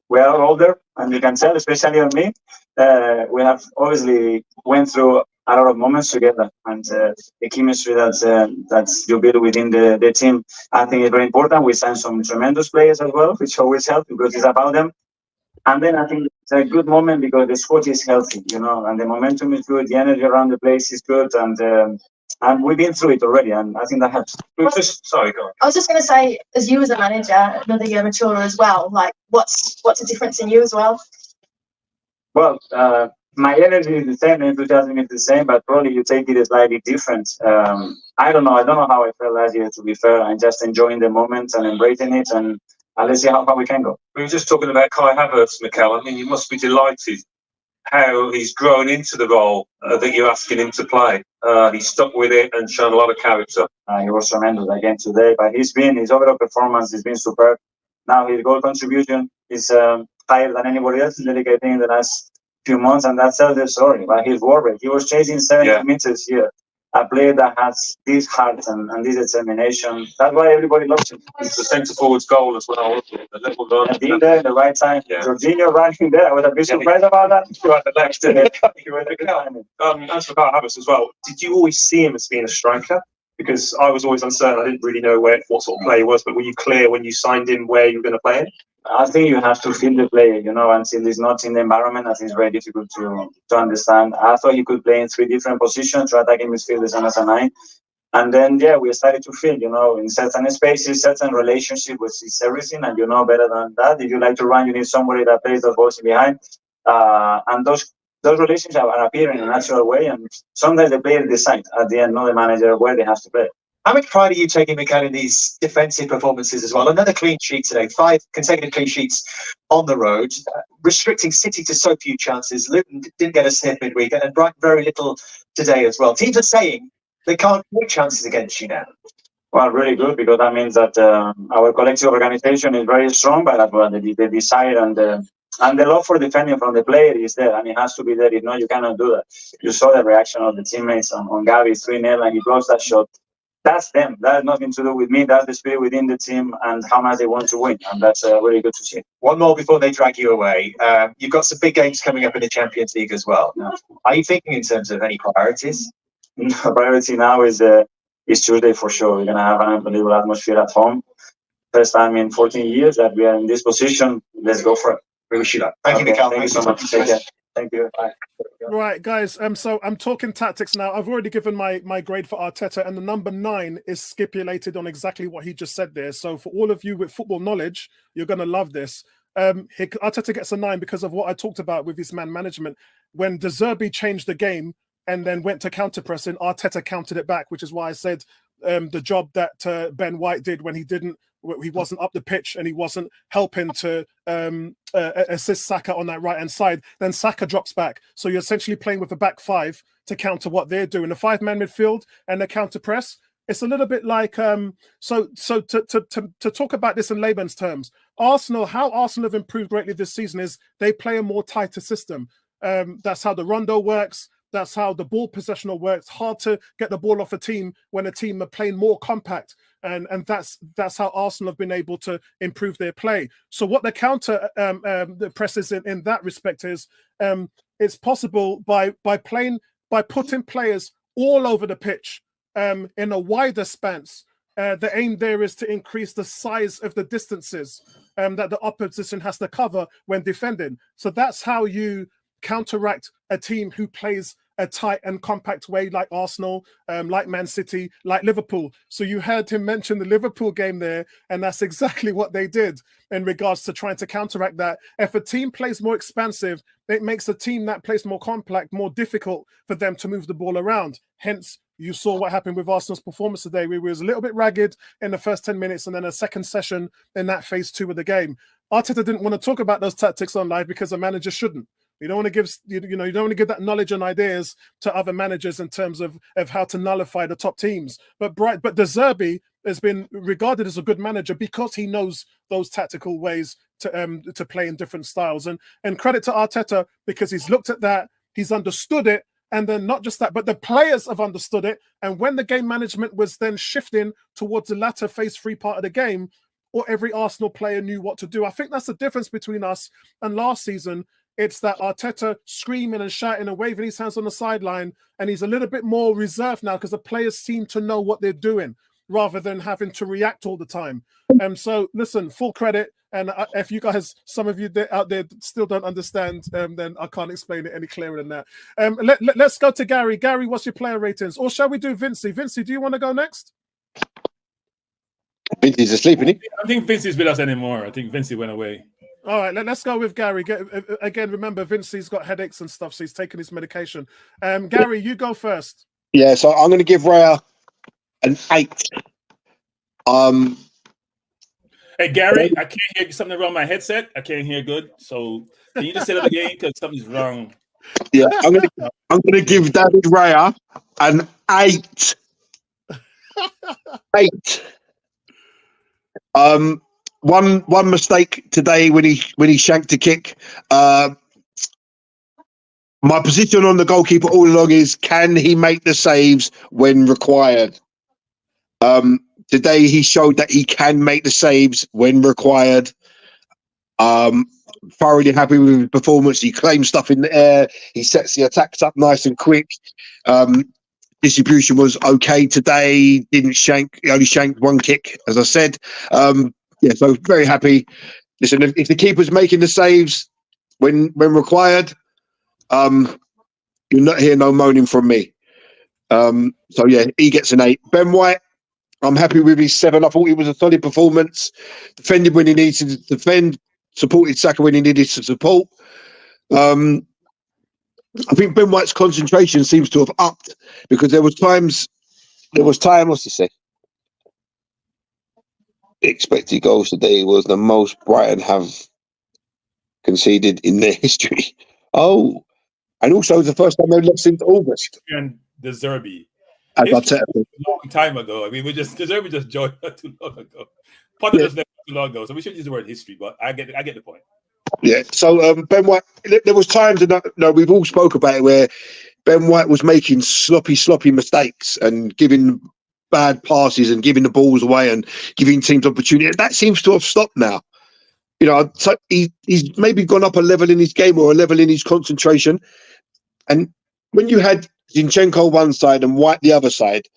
We are older, and you can tell, especially on me, we have obviously went through a lot of moments together, and the chemistry that's you build within the team, I think is very important. We signed some tremendous players as well, which always help because it's about them. And then I think it's a good moment because the squad is healthy, and the momentum is good, the energy around the place is good, and we've been through it already, and I think that helps. Sorry, go on. I was just going to say, as you as a manager, another year maturer as well, like what's the difference in you as well? Well, my energy is the same, enthusiasm is the same, but probably you take it slightly different. I don't know how I felt last year, to be fair. I'm just enjoying the moment and embracing it, and let's see how far we can go. We were just talking about Kai Havertz, Mikel. I mean, you must be delighted how he's grown into the role that you're asking him to play. He's stuck with it and shown a lot of character. He was tremendous again today, but his overall performance has been superb. Now his goal contribution is higher than anybody else in the league, I think, in the last few months, and that tells the story. But his work rate, he was chasing 70 meters here. A player that has this heart and this determination. That's why everybody loves him. It's the centre forward's goal as well. The little run. And being there at the right time. Yeah. Jorginho running there. I was a bit surprised about that. You were at the left. As for Kai Havertz as well, did you always see him as being a striker? Because I was always uncertain. I didn't really know what sort of player he was, but were you clear when you signed him where you were going to play him? I think you have to feel the player, until he's not in the environment. I think it's very difficult to understand. I thought he could play in 3 different positions, to attacking midfielders and as a 9. And then, we started to feel, in certain spaces, certain relationship, which is everything, and better than that. If you like to run, you need somebody that plays the balls behind. And those relationships are appearing in a natural way, and sometimes the player decide at the end, not the manager, where they have to play. How much pride are you taking, Mikel, in these defensive performances as well? Another clean sheet today, 5 consecutive clean sheets on the road, restricting City to so few chances. Luton didn't get a sniff midweek, and Brighton very little today as well. Teams are saying they can't make chances against you now. Well, really good, because that means that our collective organization is very strong, but as well the desire and the love for defending from the player is there, and it has to be there. If not, you cannot do that. You saw the reaction of the teammates on Gavi 3-0, and he blows that shot. That's them. That has nothing to do with me. That's the spirit within the team and how much they want to win. And that's really good to see. One more before they drag you away. You've got some big games coming up in the Champions League as well. Yeah. Are you thinking in terms of any priorities? Priority now is Tuesday for sure. We're going to have an unbelievable atmosphere at home. First time in 14 years that we are in this position. Let's go for it. We wish you luck. Thank you, Mikel. Thank you so much. Take care. Thank you. Bye. Right, guys. So I'm talking tactics now. I've already given my grade for Arteta, and the number 9 is stipulated on exactly what he just said there. So for all of you with football knowledge, you're going to love this. Arteta gets a 9 because of what I talked about with his man management. When De Zerbi changed the game and then went to counter pressing, Arteta countered it back, which is why I said the job that Ben White did when he wasn't up the pitch and he wasn't helping to assist Saka on that right-hand side, then Saka drops back. So you're essentially playing with a back 5 to counter what they're doing. A 5-man midfield and a counter press. It's a little bit like so to talk about this in layman's terms, how Arsenal have improved greatly this season is they play a more tighter system. That's how the rondo works. That's how the ball possession works. Hard to get the ball off a team when a team are playing more compact. And that's how Arsenal have been able to improve their play. So what the counter the presses in that respect is, it's possible by putting players all over the pitch in a wider stance. The aim there is to increase the size of the distances that the opposition has to cover when defending. So that's how you counteract a team who plays a tight and compact way, like Arsenal, like Man City, like Liverpool. So you heard him mention the Liverpool game there, and that's exactly what they did in regards to trying to counteract that. If a team plays more expansive, it makes a team that plays more compact more difficult for them to move the ball around. Hence, you saw what happened with Arsenal's performance today. We was a little bit ragged in the first 10 minutes and then a second session in that phase 2 of the game. Arteta didn't want to talk about those tactics on live because a manager shouldn't. You don't want to give, you don't want to give that knowledge and ideas to other managers in terms of how to nullify the top teams. But De Zerbi has been regarded as a good manager because he knows those tactical ways to play in different styles. And credit to Arteta because he's looked at that, he's understood it, And then not just that, but the players have understood it. And when the game management was then shifting towards the latter phase 3 part of the game, or every Arsenal player knew what to do. I think that's the difference between us and last season. It's that Arteta screaming and shouting and waving his hands on the sideline, and he's a little bit more reserved now because the players seem to know what they're doing rather than having to react all the time. So listen, full credit. And if you guys, some of you out there still don't understand, then I can't explain it any clearer than that. Let's go to Gary. Gary, what's your player ratings? Or shall we do Vincey? Vincey, do you want to go next? Vincey's asleep, isn't he? I think Vincey's with us anymore. I think Vincey went away. All right, let's go with Gary. Again, remember, Vincey's got headaches and stuff, so he's taking his medication. Gary, you go first. Yeah, so I'm going to give Raya an 8. Hey, Gary, I can't hear something wrong with my headset. I can't hear good. So can you just say that again? Because something's wrong. Yeah, I'm gonna give David Raya an 8. 8. One mistake today when he shanked a kick. My position on the goalkeeper all along is, can he make the saves when required? Today he showed that he can make the saves when required. Thoroughly happy with his performance. He claims stuff in the air. He sets the attacks up nice and quick. Distribution was okay today. Didn't shank. He only shanked one kick, as I said. Yeah, so very happy. Listen, if the keeper's making the saves when required, you'll not hear no moaning from me. So yeah, he gets an 8. Ben White, I'm happy with his 7. I thought it was a solid performance. Defended when he needed to defend. Supported Saka when he needed to support. I think Ben White's concentration seems to have upped, because there was time, what's he say? Expected goals today was the most Brighton have conceded in their history. Oh, and also the first time they lost since August. And the Zerbi. As I said, a long time ago. I mean, the Zerbi just joined not too long ago. Potter just left too long ago, so we should use the word history. But I get the point. Yeah. So Ben White, there was times, and we've all spoke about it, where Ben White was making sloppy mistakes and giving bad passes and giving the balls away and giving teams opportunity. That seems to have stopped now. You know, so he's maybe gone up a level in his game or a level in his concentration. And when you had Zinchenko one side and White the other side,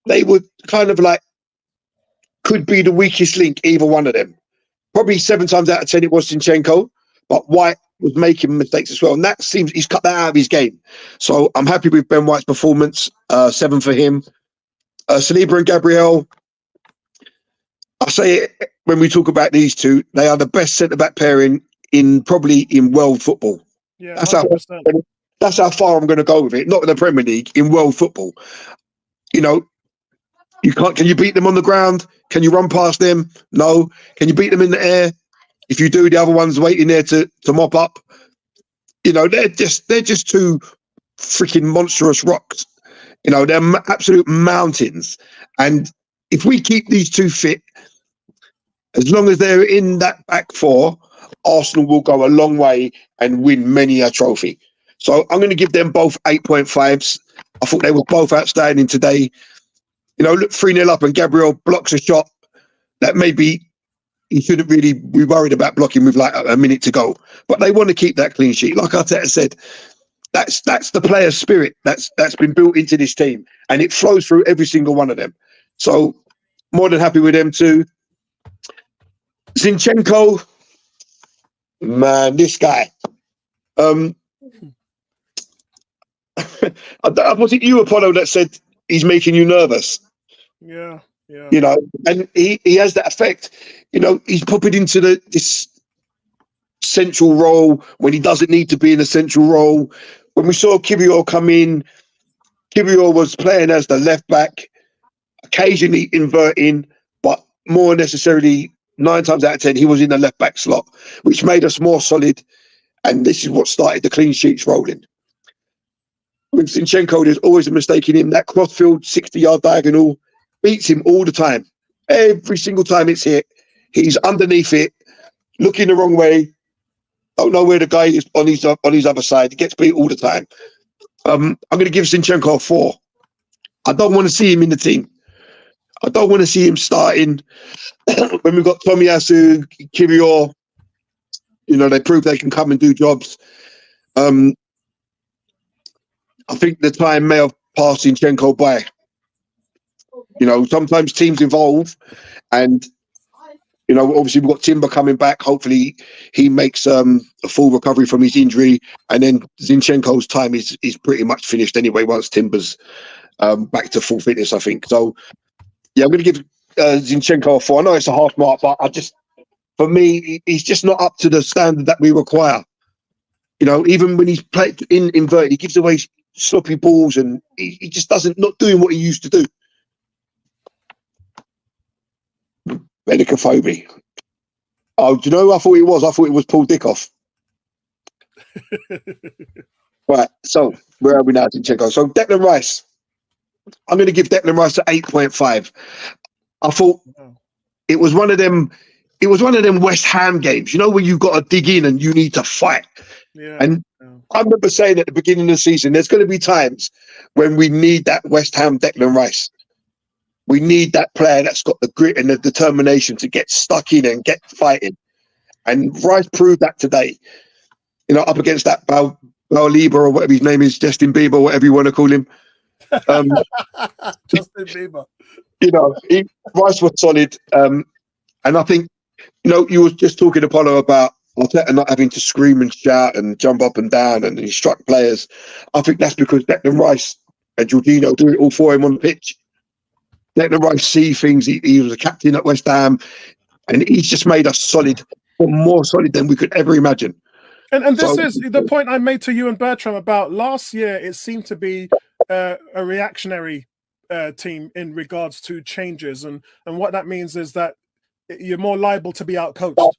they were kind of like, could be the weakest link, either one of them. Probably 7 times out of 10 it was Zinchenko, but White was making mistakes as well. And that seems he's cut that out of his game. So I'm happy with Ben White's performance. 7 for him. Saliba and Gabriel, I say it when we talk about these two, they are the best centre-back pairing in world football. Yeah, that's how far I'm going to go with it. Not in the Premier League, in world football. You know, can you beat them on the ground? Can you run past them? No. Can you beat them in the air? If you do, the other one's waiting there to mop up. You know, they're just two freaking monstrous rocks. You know, they're absolute mountains. And if we keep these two fit, as long as they're in that back 4, Arsenal will go a long way and win many a trophy. So I'm going to give them both 8.5s. I thought they were both outstanding today. You know, look, 3-0 up and Gabriel blocks a shot that maybe he shouldn't really be worried about blocking with like a minute to go. But they want to keep that clean sheet. Like Arteta said, that's the player spirit that's been built into this team, and it flows through every single one of them. So more than happy with them too. Zinchenko, man, this guy. Was it you, Apollo, that said he's making you nervous? Yeah. You know, and he has that effect. You know, he's popping into this central role when he doesn't need to be in a central role. When we saw Kiwior come in, Kiwior was playing as the left back, occasionally inverting, but more necessarily 9 times out of 10 he was in the left back slot, which made us more solid. And this is what started the clean sheets rolling. With Zinchenko, there's always a mistake in him. That crossfield 60-yard diagonal beats him all the time. Every single time it's hit, he's underneath it, looking the wrong way. Don't know where the guy is on his other side. He gets beat all the time. I'm going to give Zinchenko a 4. I don't want to see him in the team. I don't want to see him starting when we've got Tomiyasu, Kiwior. You know, they prove they can come and do jobs. I think the time may have passed Zinchenko by. You know, sometimes teams evolve, and you know, obviously we've got Timber coming back. Hopefully, he makes a full recovery from his injury, and then Zinchenko's time is pretty much finished anyway once Timber's back to full fitness, I think. So, yeah, I'm going to give Zinchenko a 4. I know it's a half mark, but for me, he's just not up to the standard that we require. You know, even when he's played in inverted, he gives away sloppy balls, and he just not doing what he used to do. Medicophobia. Oh, do you know who I thought it was? I thought it was Paul Dickoff. Right, so where are we now, Zinchenko? So Declan Rice. I'm going to give Declan Rice an 8.5. I thought it was one of them. It was one of them West Ham games, you know, where you've got to dig in and you need to fight. Yeah. And I remember saying at the beginning of the season, there's going to be times when we need that West Ham Declan Rice. We need that player that's got the grit and the determination to get stuck in and get fighting. And Rice proved that today. You know, up against that Balliba or whatever his name is, Justin Bieber, whatever you want to call him. Justin Bieber. You know, Rice was solid. And I think, you know, you were just talking to Apollo about Arteta not having to scream and shout and jump up and down and instruct players. I think that's because Declan Rice and Jorginho do it all for him on the pitch. Declan Rice see things. He was a captain at West Ham, and he's just made us solid, or more solid than we could ever imagine. And this is the point I made to you and Bertram about last year. It seemed to be a reactionary team in regards to changes, and what that means is that you're more liable to be outcoached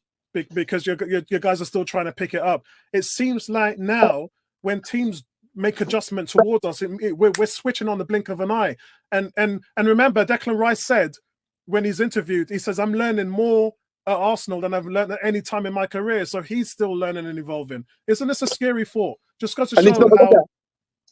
because your guys are still trying to pick it up. It seems like now when teams make adjustment towards us, we're switching on the blink of an eye. And remember, Declan Rice said when he's interviewed, he says, "I'm learning more at Arsenal than I've learned at any time in my career." So he's still learning and evolving. Isn't this a scary thought? Just goes to show how.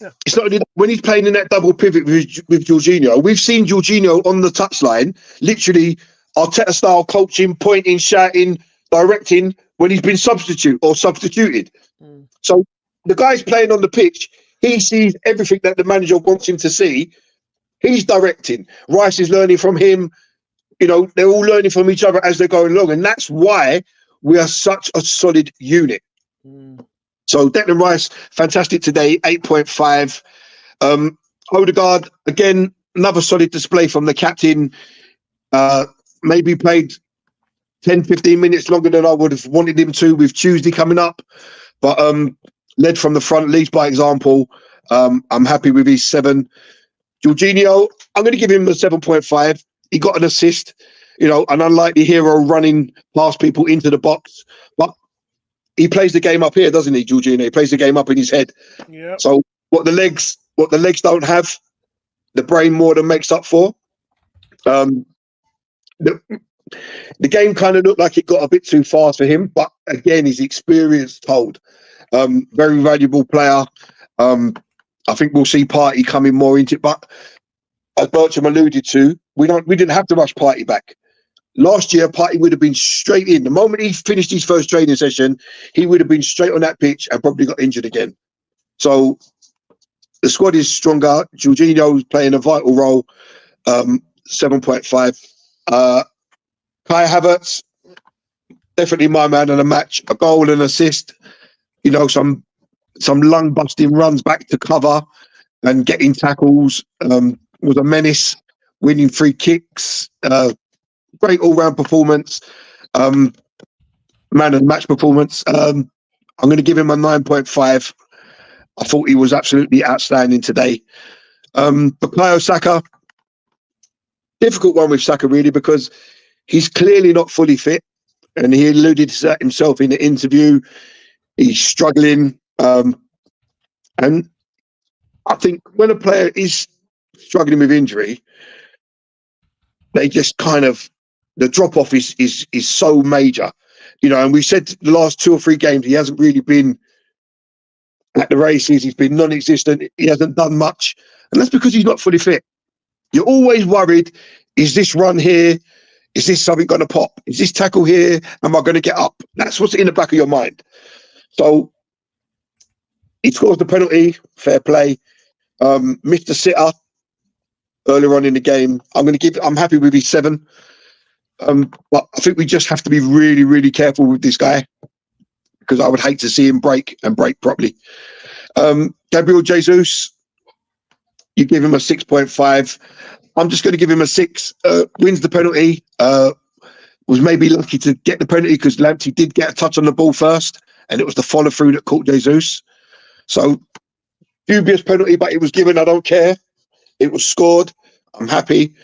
Yeah. It's not when he's playing in that double pivot with Jorginho. We've seen Jorginho on the touchline, literally Arteta style coaching, pointing, shouting, directing when he's been substituted. So the guy's playing on the pitch. He sees everything that the manager wants him to see. He's directing. Rice is learning from him. You know, they're all learning from each other as they're going along. And that's why we are such a solid unit. So Declan Rice, fantastic today, 8.5. Odegaard, again, another solid display from the captain. Maybe played 10, 15 minutes longer than I would have wanted him to with Tuesday coming up. But led from the front, leads by example. I'm happy with his 7. Jorginho, I'm going to give him a 7.5. He got an assist, you know, an unlikely hero running past people into the box. But he plays the game up here, doesn't he, Jorginho? He plays the game up in his head. Yeah. So what the legs don't have, the brain more than makes up for. The game kind of looked like it got a bit too fast for him, but again, his experience told. Very valuable player. I think we'll see Partey coming more into it, but as Bertram alluded to, we didn't have to rush Partey back. Last year, Partey would have been straight in. The moment he finished his first training session, he would have been straight on that pitch and probably got injured again. So the squad is stronger. Jorginho is playing a vital role. 7.5. Kai Havertz, definitely my man of the match. A goal and assist. You know, some lung busting runs back to cover and getting tackles. Was a menace, winning free kicks. Great all-round performance. Man of the match performance. I'm going to give him a 9.5. I thought he was absolutely outstanding today. Bukayo Saka, difficult one with Saka really, because he's clearly not fully fit, and he alluded to that himself in the interview. He's struggling, and I think when a player is struggling with injury, they just kind of, the drop off is so major, you know. And we said the last 2 or 3 games he hasn't really been at the races. He's been non-existent. He hasn't done much. And that's because he's not fully fit. You're always worried, is this run here? Is this something going to pop? Is this tackle here? Am I going to get up? That's what's in the back of your mind. So he scores the penalty, fair play. Missed the sitter earlier on in the game. I'm happy with his 7. But I think we just have to be really, really careful with this guy, because I would hate to see him break properly. Gabriel Jesus, you give him a 6.5. I'm just going to give him a 6. Wins the penalty. Was maybe lucky to get the penalty because Lamptey did get a touch on the ball first, and it was the follow through that caught Jesus. So dubious penalty, but it was given. I don't care. It was scored. I'm happy.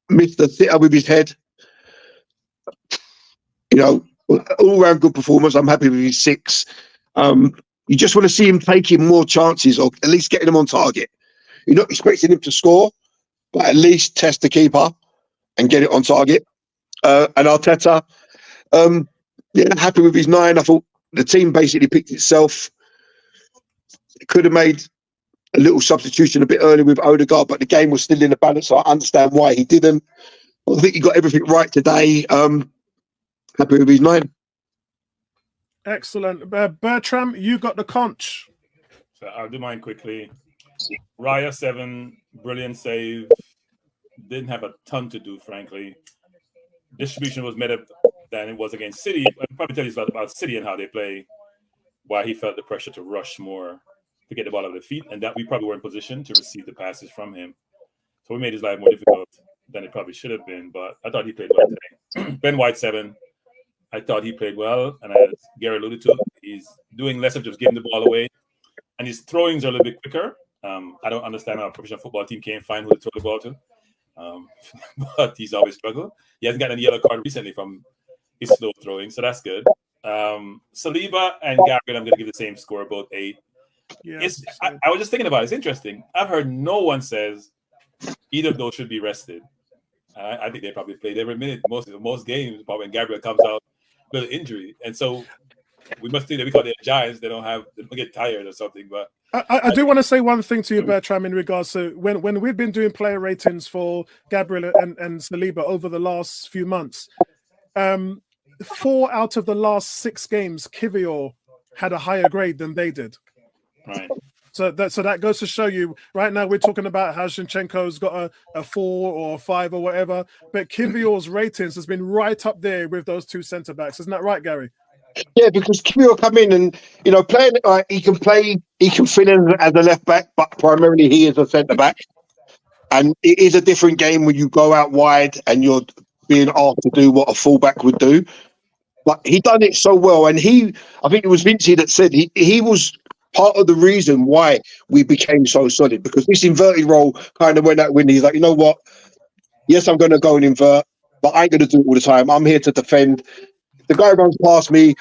Missed the sitter with his head. All round good performance. I'm happy with his 6. You just want to see him taking more chances, or at least getting them on target. You're not expecting him to score, but at least test the keeper and get it on target. And Arteta, happy with his 9. I thought the team basically picked itself. It could have made a little substitution a bit early with Odegaard, but the game was still in the balance, so I understand why he didn't. I think he got everything right today. Happy with his 9. Excellent. Bertram, you got the conch. So I'll do mine quickly. Raya 7, brilliant save. Didn't have a ton to do, frankly. Distribution was better than it was against City. I'll probably tell you about City and how they play, why he felt the pressure to rush more to get the ball out of the feet, and that we probably were in position to receive the passes from him. So we made his life more difficult than it probably should have been, but I thought he played well today. Ben White 7. I thought he played well, and as Gary alluded to, he's doing less of just giving the ball away, and his throwings are a little bit quicker. I don't understand how a professional football team can't find who to throw the ball to, but he's always struggled. He hasn't gotten a yellow card recently from his slow throwing, so that's good. Saliba and Gabriel, I'm going to give the same score, both 8. Yeah, I was just thinking about it. It's interesting. I've heard no one says either of those should be rested. I think they probably played every minute, most games, but when Gabriel comes out with an injury. And so we must think that because they're Giants, they don't get tired or something. But I do want to say one thing to you, Bertram, in regards to when we've been doing player ratings for Gabriel and Saliba over the last few months. 4 out of the last 6 games, Kivior had a higher grade than they did. Right. So that goes to show you. Right now, we're talking about how Zinchenko's got a 4 or a 5 or whatever, but Kivior's ratings has been right up there with those 2 centre backs. Isn't that right, Gary? Yeah, because Kivior come in and playing he can fill in as a left back, but primarily he is a centre back, and it is a different game when you go out wide and you're being asked to do what a fullback would do. But he done it so well, and I think it was Vinci that said he was part of the reason why we became so solid, because this inverted role kind of went out when he's like, you know what? Yes, I'm going to go and invert, but I ain't going to do it all the time. I'm here to defend. If the guy runs past me,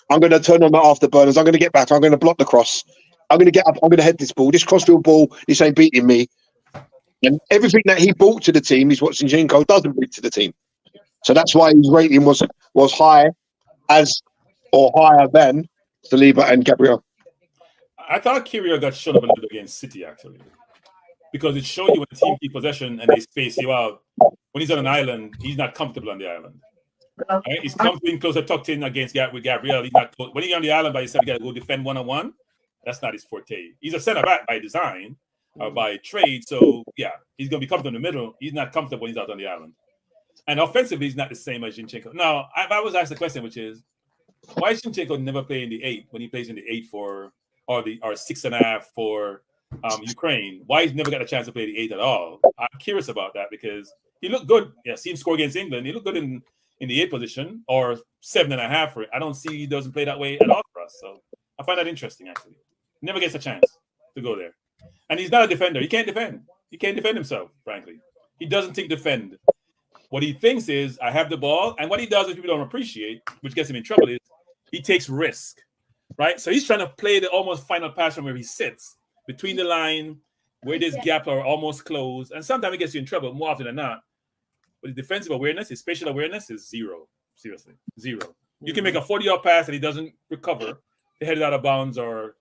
I'm going to turn on the afterburners. I'm going to get back. I'm going to block the cross. I'm going to get up. I'm going to head this ball. This crossfield ball, this ain't beating me. And everything that he brought to the team is what Zinchenko doesn't bring to the team. So that's why his rating was high or higher than Saliba and Gabriel. I thought Kivior got shown up a little bit against City, actually, because it showed you when the team keep possession and they space you out. When he's on an island, he's not comfortable on the island. Right? He's comfortable closer, tucked in with Gabriel. He's not when he's on the island by himself, you got to go defend 1-on-1. That's not his forte. He's a center back by design or by trade. So yeah, he's gonna be comfortable in the middle. He's not comfortable when he's out on the island. And offensively, he's not the same as Zinchenko. Now, I was asked the question, which is, why is Zinchenko never play in the 8 when he plays in the 8 or 6.5 for Ukraine? Why he's never got a chance to play the 8 at all? I'm curious about that because he looked good. Yeah, see him score against England. He looked good in the 8 position or 7.5 for it. I don't see he doesn't play that way at all for us. So I find that interesting, actually. Never gets a chance to go there. And he's not a defender. He can't defend. He can't defend himself, frankly. He doesn't think defend. What he thinks is, I have the ball. And what he does, which people don't appreciate, which gets him in trouble, is he takes risk, right? So he's trying to play the almost final pass from where he sits, between the line, where there's gaps are almost closed. And sometimes it gets you in trouble, more often than not. But his defensive awareness, his spatial awareness is 0. Seriously, 0. You can make a 40-yard pass and he doesn't recover headed out of bounds, or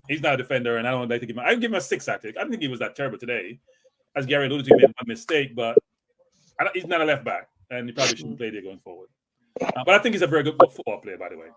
he's not a defender, and I don't like to give him. I give him a 6. Actually, I don't think he was that terrible today. As Gary alluded to, he made one mistake, but he's not a left back, and he probably shouldn't play there going forward. But I think he's a very good football player, by the way.